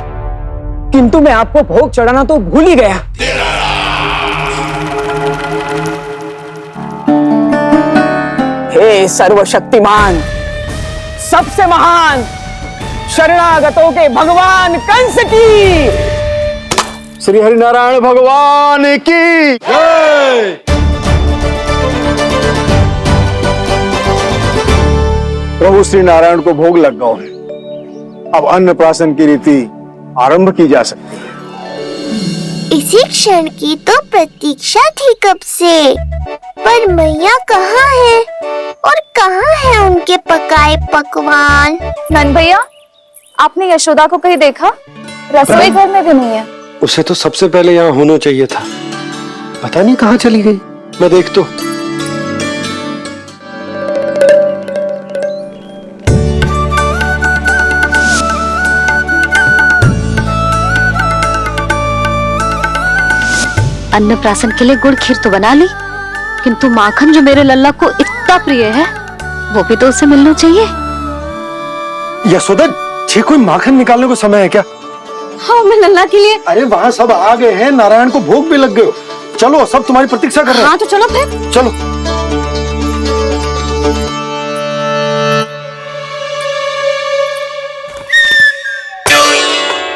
किंतु मैं आपको भोग चढ़ाना तो भूल ही गया। हे सर्वशक्तिमान, सबसे महान, शरणागतों के भगवान कंस की, श्री हरिनारायण भगवान की जय। प्रभु श्री नारायण को भोग लग गया है, अब अन्नप्राशन की रीति आरंभ की जा सकती है। इसी क्षण की तो प्रतीक्षा थी कब से, पर मैया कहाँ है और कहाँ है उनके पकाए पकवान? नंद भैया, आपने यशोदा को कहीं देखा? रसोई घर में भी नहीं है। उसे तो सबसे पहले यहाँ होना चाहिए था, पता नहीं कहाँ चली गई। मैं देख तो। अन्नप्राशन के लिए गुड़ खीर तो बना ली, किंतु माखन जो मेरे लल्ला को इतना प्रिय है, वो भी तो उसे मिलना चाहिए। यशोदा, ये कोई माखन निकालने को समय है क्या? हाँ, मैं लल्ला के लिए। अरे वहाँ सब आ गए हैं, नारायण को भोग भी लग गए हो। चलो, सब तुम्हारी प्रतीक्षा कर रहे हैं। हाँ तो चलो फिर। चलो।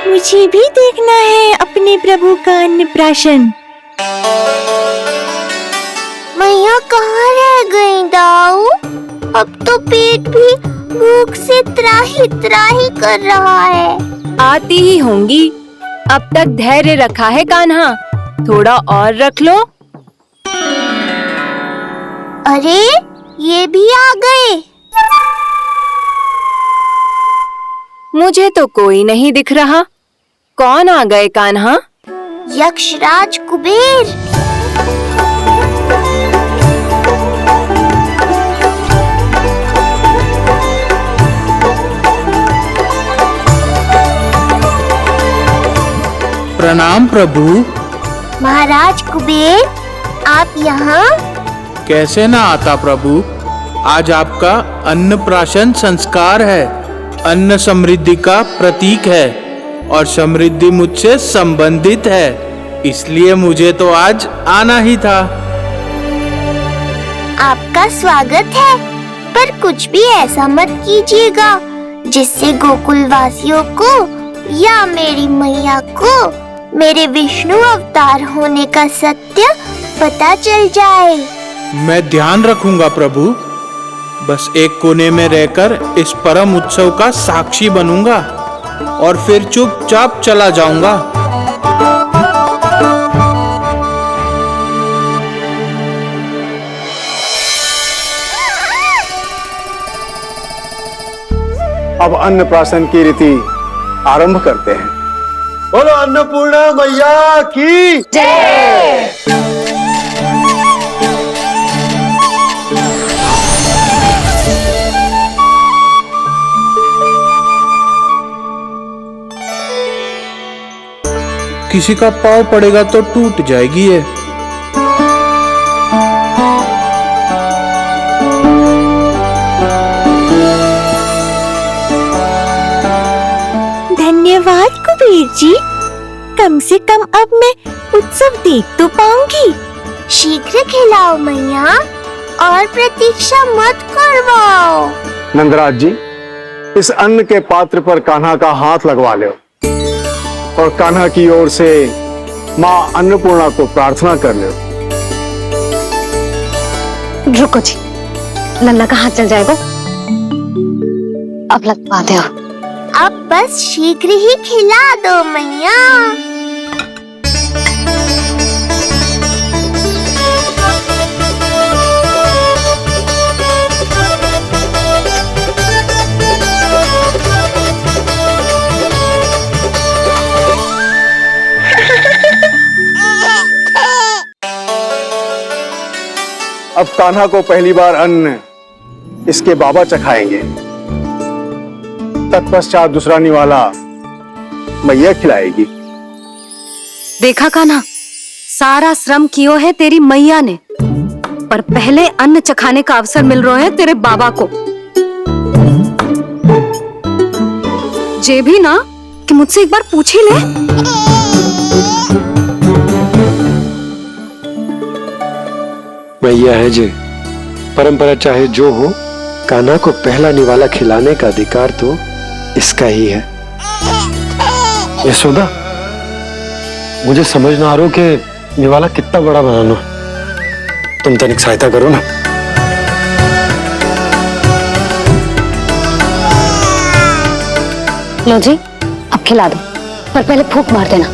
मुझे भी देखना है अपने प्रभु का अन्नप्राशन। मैया कहाँ रह गई दाऊ? अब तो पेट भी भूख से त्राही त्राही कर रहा है। आती ही होंगी। अब तक धैर्य रखा है कान्हा, थोड़ा और रख लो। अरे ये भी आ गए। मुझे तो कोई नहीं दिख रहा। कौन आ गए कान्हा? यक्षराज कुबेर। प्रणाम प्रभु। महाराज कुबेर, आप यहाँ? कैसे ना आता प्रभु, आज आपका अन्नप्राशन संस्कार है। अन्न समृद्धि का प्रतीक है और समृद्धि मुझसे संबंधित है, इसलिए मुझे तो आज आना ही था। आपका स्वागत है, पर कुछ भी ऐसा मत कीजिएगा जिससे गोकुल वासियों को या मेरी मैया को मेरे विष्णु अवतार होने का सत्य पता चल जाए। मैं ध्यान रखूंगा प्रभु, बस एक कोने में रहकर इस परम उत्सव का साक्षी बनूंगा और फिर चुपचाप चला जाऊंगा। अब अन्नप्राशन की रीति आरंभ करते हैं। बोलो अन्नपूर्णा मैया की जय। किसी का पाँव पड़ेगा तो टूट जाएगी ये। धन्यवाद कुबेर जी, कम से कम अब मैं उत्सव देख तो पाऊंगी। शीघ्र खिलाओ मैया और प्रतीक्षा मत करवाओ। नंदराज जी, इस अन्न के पात्र पर कान्हा का हाथ लगवा लो और कान्हा की ओर से माँ अन्नपूर्णा को प्रार्थना कर लो। रुको जी, लल्ला का हाथ चल जाएगा। अब लगवा दो। अब बस शीघ्र ही खिला दो मैया। अब कान्हा को पहली बार अन्न इसके बाबा चखाएंगे, तत्पश्चात दूसरा निवाला मैया खिलाएगी। देखा कान्हा, सारा श्रम कियो है तेरी मैया ने, पर पहले अन्न चखाने का अवसर मिल रहा है तेरे बाबा को। जे भी ना कि मुझसे एक बार पूछ ही ले। मैया है जे, परंपरा चाहे जो हो, कान्हा को पहला निवाला खिलाने का अधिकार तो इसका ही है। यशोदा, मुझे समझ ना आ रहा कि निवाला कितना बड़ा बनाना, तुम तनिक सहायता करो ना। लो जी, अब खिला दो, पर पहले फूंक मार देना।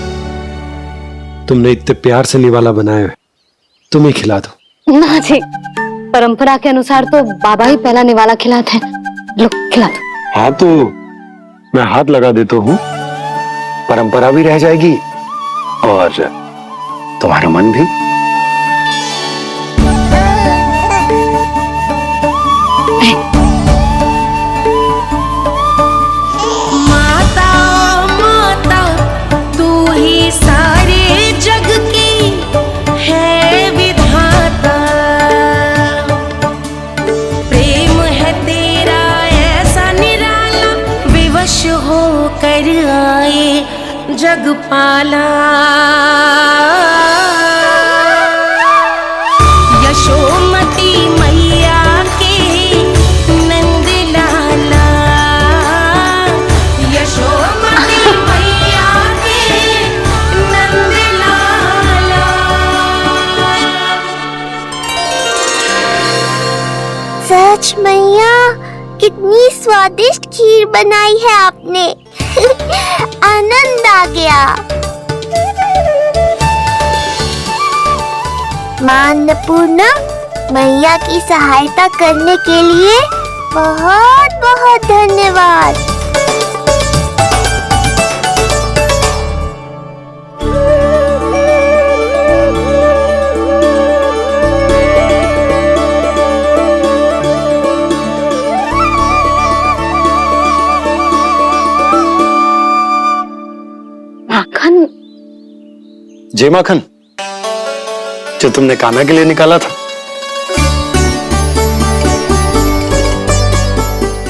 तुमने इतने प्यार से निवाला बनाया है, तुम ही खिला दो। ना जी, परंपरा के अनुसार तो बाबा ही पहला निवाला खिलाते हैं। लो खिला दो। हाँ तो मैं हाथ लगा देता हूँ, परंपरा भी रह जाएगी और तुम्हारा मन भी। माता माता तू ही सारे जग की है विधाता, प्रेम है तेरा ऐसा निराला, विवश हो कर आए जग पाला। यशोमती मैया के नंद लाला, यशोमती मैया के नंद लाला। सच मैया, कितनी स्वादिष्ट खीर बनाई है आपने। आनंद आ गया। मां अन्नपूर्णा, मैया की सहायता करने के लिए बहुत बहुत धन्यवाद। माखन? जे माखन जो तुमने कान्हा के लिए निकाला था।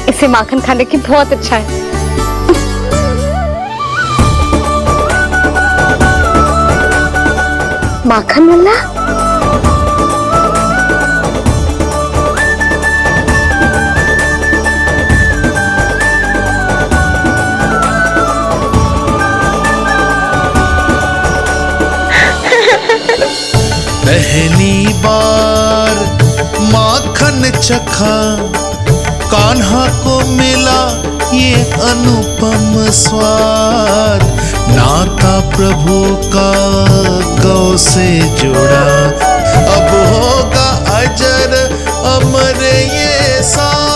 इसे माखन खाने की बहुत अच्छा है। माखन लल्ला, पहली बार माखन चखा, कान्हा को मिला ये अनुपम स्वाद, नाता प्रभु का गौ से जुड़ा, अब होगा अजर अमर ये साथ।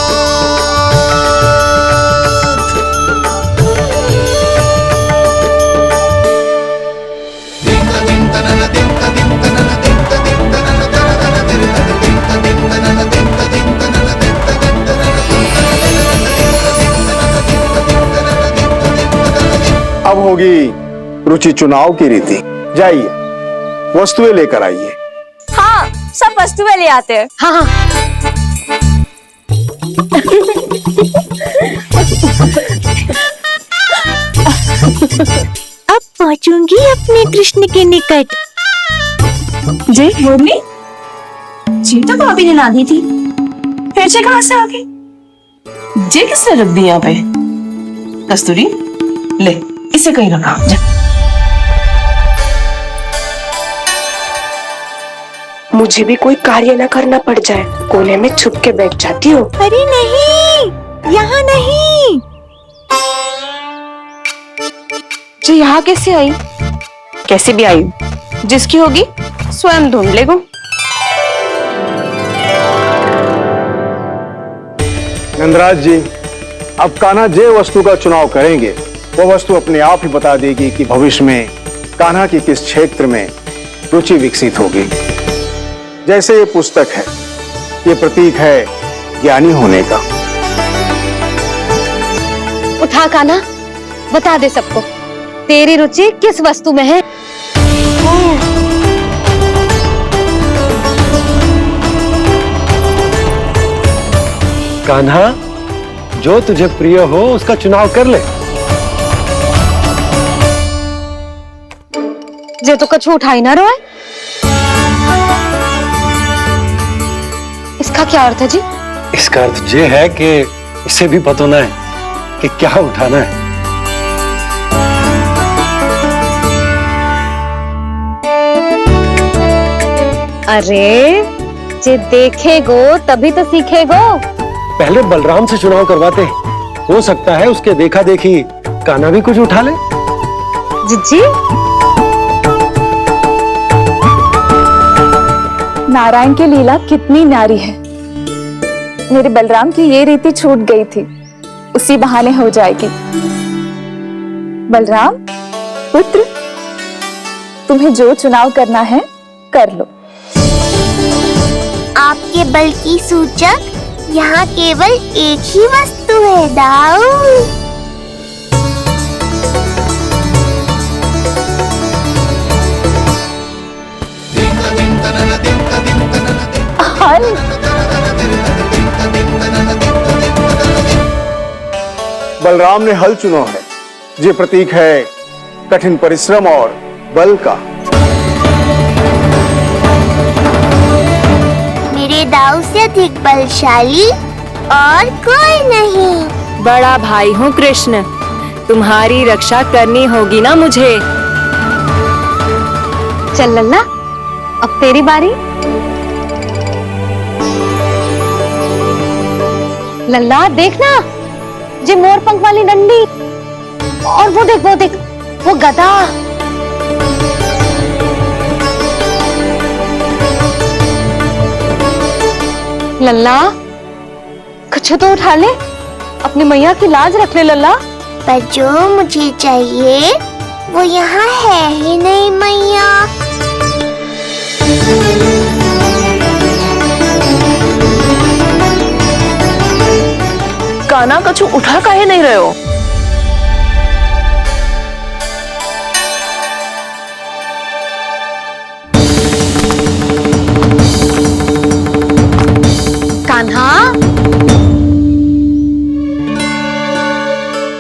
अब होगी रुचि चुनाव की रीति। जाइए, वस्तुएं लेकर आइए। हाँ, सब वस्तुएं ले आते हैं। हाँ हाँ। अब पहुंचूंगी अपने कृष्ण के निकट। जय मुरली, जी तो भाभी ने ला दी थी, फिर से कहां से आ गई? जे किसने रख दी यहाँ पे? कस्तूरी, ले इसे कहीं रखा जा। मुझे भी कोई कार्य न करना पड़ जाए, कोने में छुप के बैठ जाती हूँ। अरे नहीं, यहाँ नहीं। जो यहाँ कैसे आई? कैसे भी आई, जिसकी होगी स्वयं ढूंढ लेगो। नंदराज जी, अब कान्हा जे वस्तु का चुनाव करेंगे वो वस्तु अपने आप ही बता देगी कि भविष्य में कान्हा की किस क्षेत्र में रुचि विकसित होगी। जैसे ये पुस्तक है, ये प्रतीक है ज्ञानी होने का। उठा कान्हा, बता दे सबको तेरी रुचि किस वस्तु में है। कान्हा, जो तुझे प्रिय हो उसका चुनाव कर ले। जे तो कछु उठाई ना रोए। इसका क्या अर्थ है जी? इसका अर्थ ये है कि इसे भी पता ना है कि क्या उठाना है। अरे जे देखेगो तभी तो सीखेगो। पहले बलराम से चुनाव करवाते हैं, हो सकता है उसके देखा देखी कान्हा भी कुछ उठा ले। जिज्जी, नारायण की लीला कितनी न्यारी है। मेरे बलराम की ये रीति छूट गई थी, उसी बहाने हो जाएगी। बलराम पुत्र, तुम्हें जो चुनाव करना है कर लो। आपके बल की सूचक यहाँ केवल एक ही वस्तु है, दाऊ। बलराम ने हल चुना है, ये प्रतीक है कठिन परिश्रम और बल का। मेरे दाऊ से अधिक बलशाली और कोई नहीं। बड़ा भाई हूँ कृष्ण, तुम्हारी रक्षा करनी होगी ना मुझे। चल लल्ला, अब तेरी बारी। लल्ला देखना, जे मोर पंख वाली डंडी, और वो देख वो गदा। लल्ला कुछ तो उठा ले, अपनी मैया की लाज रख ले लल्ला। पर जो मुझे चाहिए वो यहाँ है ही नहीं मैया। कान्हा कछु उठा काहे नहीं रहे हो? कान्हा,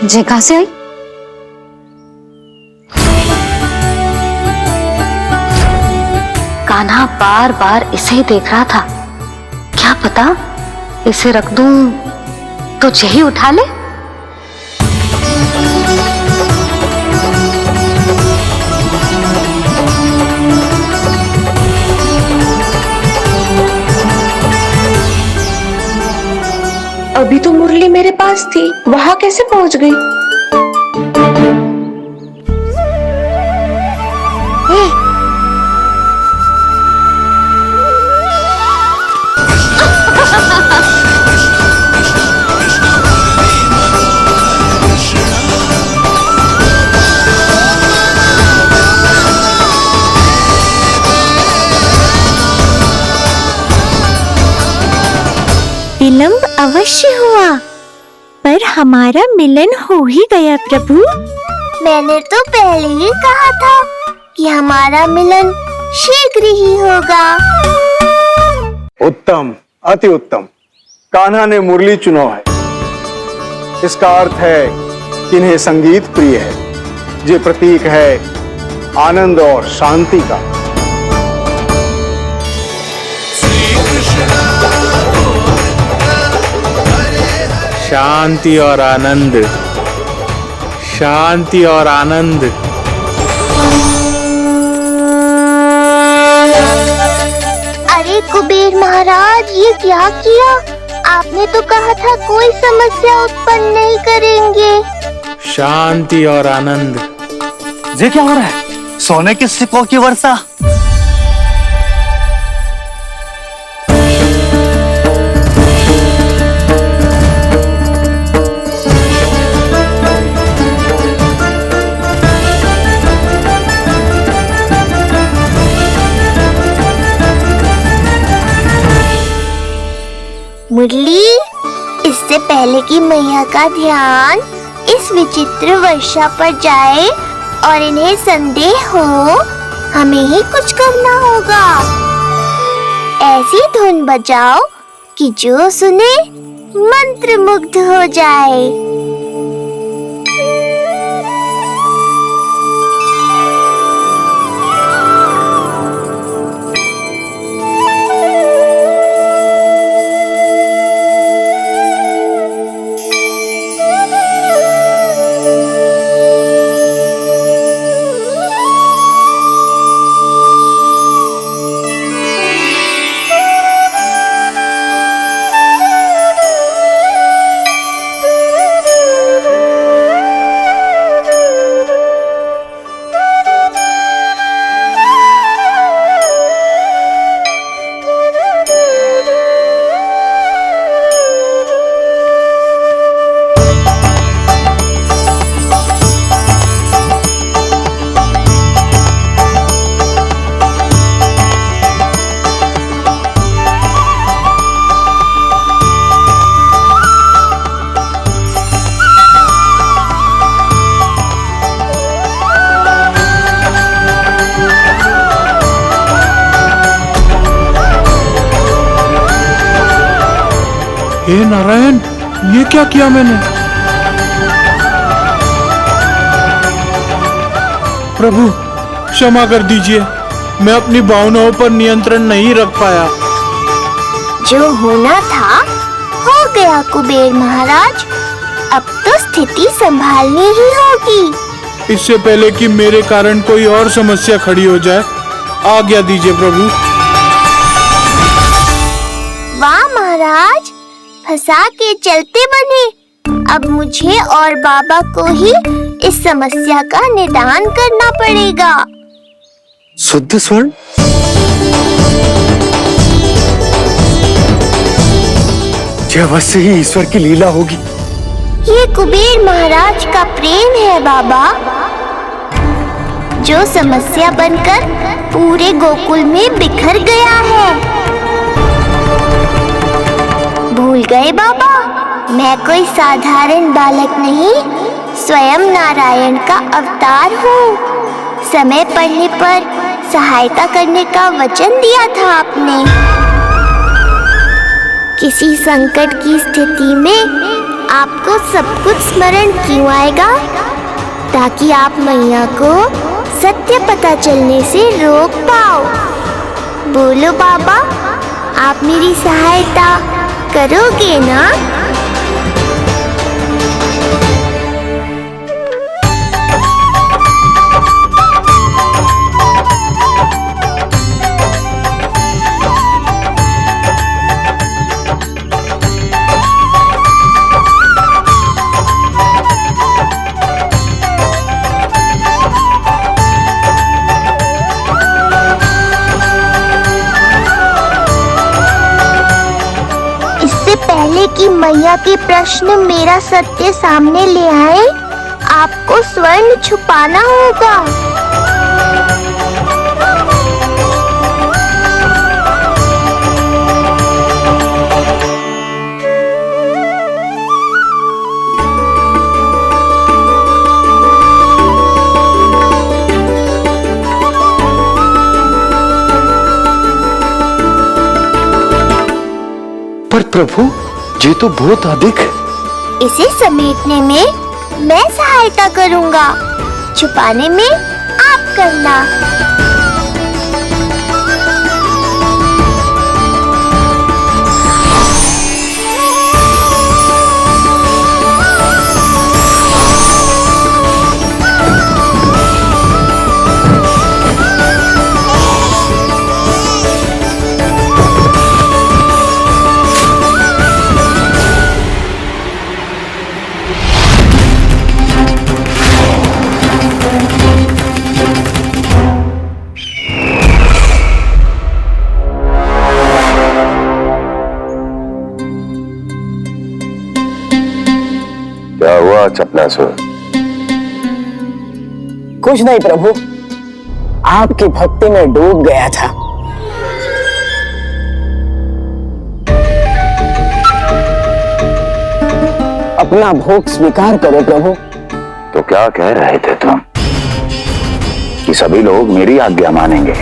जे कहां से आई? कान्हा बार बार इसे ही देख रहा था। क्या पता इसे रख दूं तो यही उठा ले। अभी तो मुरली मेरे पास थी, वहां कैसे पहुंच गई? विलंब अवश्य हुआ, पर हमारा मिलन हो ही गया प्रभु। मैंने तो पहले ही कहा था कि हमारा मिलन शीघ्र ही होगा। उत्तम, अति उत्तम। कान्हा ने मुरली चुना है, इसका अर्थ है कि इन्हें संगीत प्रिय है। ये प्रतीक है आनंद और शांति का। शांति और आनंद, शांति और आनंद। महाराज, ये क्या किया? आपने तो कहा था कोई समस्या उत्पन्न नहीं करेंगे। शांति और आनंद। ये क्या हो रहा है? सोने के सिक्कों की वर्षा। मुरली, इससे पहले कि मैया का ध्यान इस विचित्र वर्षा पर जाए और इन्हें संदेह हो, हमें ही कुछ करना होगा। ऐसी धुन बजाओ कि जो सुने मंत्रमुग्ध हो जाए। हे नारायण, ये क्या किया मैंने? प्रभु क्षमा कर दीजिए, मैं अपनी भावनाओं पर नियंत्रण नहीं रख पाया। जो होना था हो गया कुबेर महाराज, अब तो स्थिति संभालनी ही होगी। इससे पहले कि मेरे कारण कोई और समस्या खड़ी हो जाए, आज्ञा दीजिए प्रभु। वाह महाराज, फंसा के चलते बने। अब मुझे और बाबा को ही इस समस्या का निदान करना पड़ेगा। शुद्ध स्वर्ण? यह अवश्य ही ईश्वर की लीला होगी। ये कुबेर महाराज का प्रेम है बाबा, जो समस्या बनकर पूरे गोकुल में बिखर गया है। भूल गए बाबा, मैं कोई साधारण बालक नहीं, स्वयं नारायण का अवतार हूँ। समय पड़ने पर सहायता करने का वचन दिया था आपने। किसी संकट की स्थिति में आपको सब कुछ स्मरण क्यों आएगा? ताकि आप मैया को सत्य पता चलने से रोक पाओ। बोलो बाबा, आप मेरी सहायता करोगे ना? पहले कि मैया के प्रश्न मेरा सत्य सामने ले आए, आपको स्वर्ण छुपाना होगा। पर प्रभु, ये तो बहुत अधिक है। इसे समेटने में मैं सहायता करूंगा, छुपाने में आप करना। चपलासुर? कुछ नहीं प्रभु, आपकी भक्ति में डूब गया था। अपना भोग स्वीकार करो प्रभु। तो क्या कह रहे थे तुम कि सभी लोग मेरी आज्ञा मानेंगे?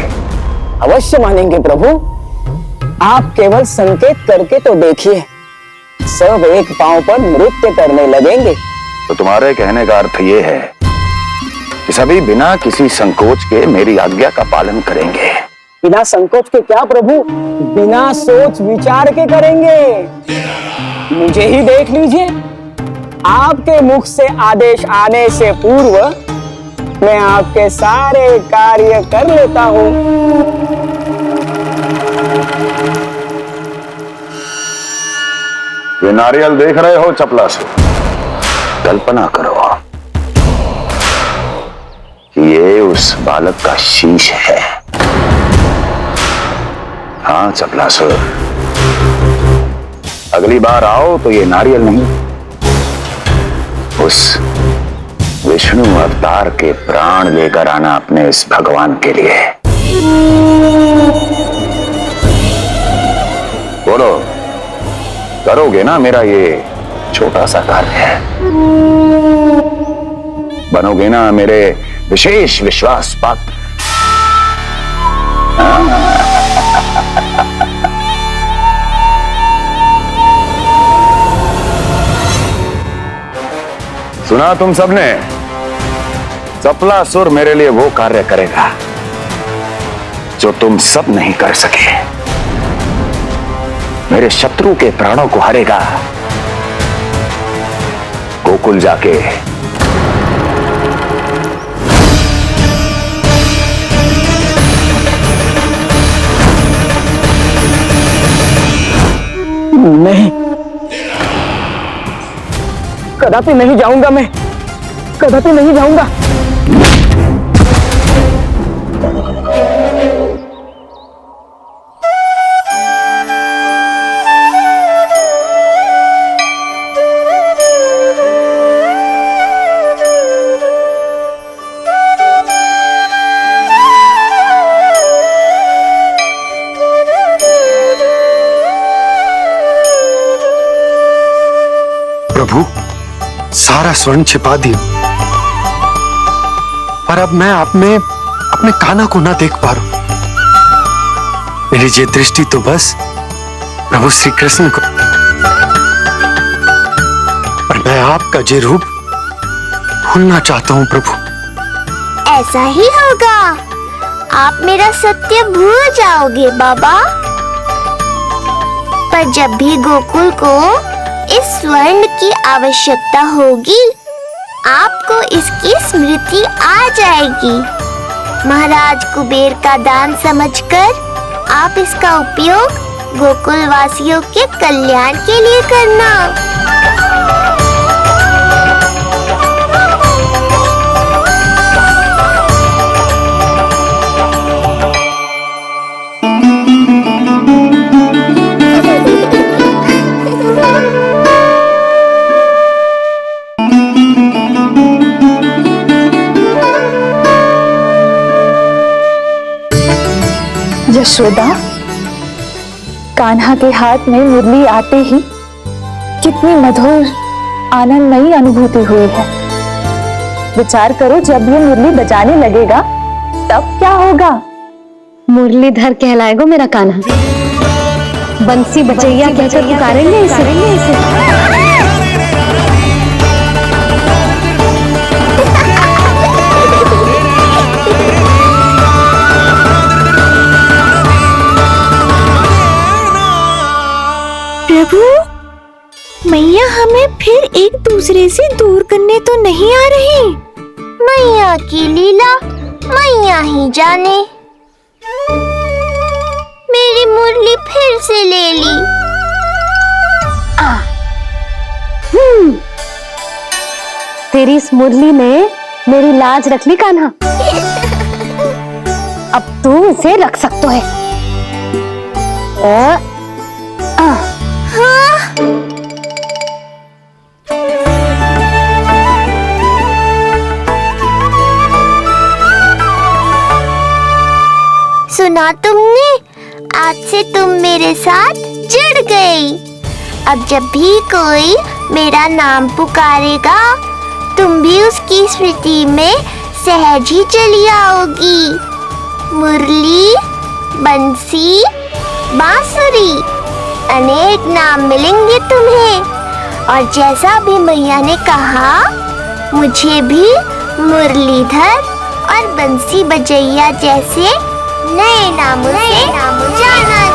अवश्य मानेंगे प्रभु। आप केवल संकेत करके तो देखिए, सब एक पांव पर नृत्य करने लगेंगे। तो तुम्हारे कहने का अर्थ ये है कि सभी बिना किसी संकोच के मेरी आज्ञा का पालन करेंगे? बिना संकोच के क्या प्रभु, बिना सोच विचार के करेंगे। मुझे ही देख लीजिए, आपके मुख से आदेश आने से पूर्व मैं आपके सारे कार्य कर लेता हूँ। ये नारियल देख रहे हो चपलासुर? कल्पना करो कि ये उस बालक का शीश है। हाँ चपलासुर, अगली बार आओ तो ये नारियल नहीं, उस विष्णु अवतार के प्राण लेकर आना अपने इस भगवान के लिए। बोलो, करोगे ना मेरा ये छोटा सा कार्य? बनोगे ना मेरे विशेष विश्वास पात्र? सुना तुम सबने? चपलासुर मेरे लिए वो कार्य करेगा जो तुम सब नहीं कर सके। मेरे शत्रु के प्राणों को हरेगा। गोकुल जाके नहीं, कदापि नहीं जाऊंगा मैं, कदापि नहीं जाऊंगा। प्रभु, सारा स्वर्ण छिपा दिया, पर अब मैं आप में अपने कान्हा को ना देख पा रहा हूं। मेरी ये दृष्टि तो बस प्रभु श्री कृष्ण को, पर मैं आपका ये रूप भूलना चाहता हूं प्रभु। ऐसा ही होगा, आप मेरा सत्य भूल जाओगे बाबा। पर जब भी गोकुल को इस स्वर्ण की आवश्यकता होगी, आपको इसकी स्मृति आ जाएगी। महाराज कुबेर का दान समझकर आप इसका उपयोग गोकुल वासियों के कल्याण के लिए करना। यशोदा, कान्हा के हाथ में मुरली आते ही कितनी मधुर आनंदमयी अनुभूति हुई है। विचार करो, जब ये मुरली बजाने लगेगा तब क्या होगा? मुरलीधर कहलाएगा मेरा कान्हा। बंसी बजैया कहकर पुकारेंगे इसे। प्रभु, मैया हमें फिर एक दूसरे से दूर करने तो नहीं आ रही? मैया की लीला मैया ही जाने। मेरी मुरली फिर से ले ली। तेरी इस मुरली ने मेरी लाज रख ली कान्हा। अब तू इसे रख सकता है। के साथ जुड़ गई। अब जब भी कोई मेरा नाम पुकारेगा, तुम भी उसकी स्मृति में सहज ही चली आओगी। मुरली, बंसी, बांसुरी, अनेक नाम मिलेंगे तुम्हें। और जैसा भी मैया ने कहा, मुझे भी मुरलीधर और बंसी बजैया जैसे नए नामों से जाना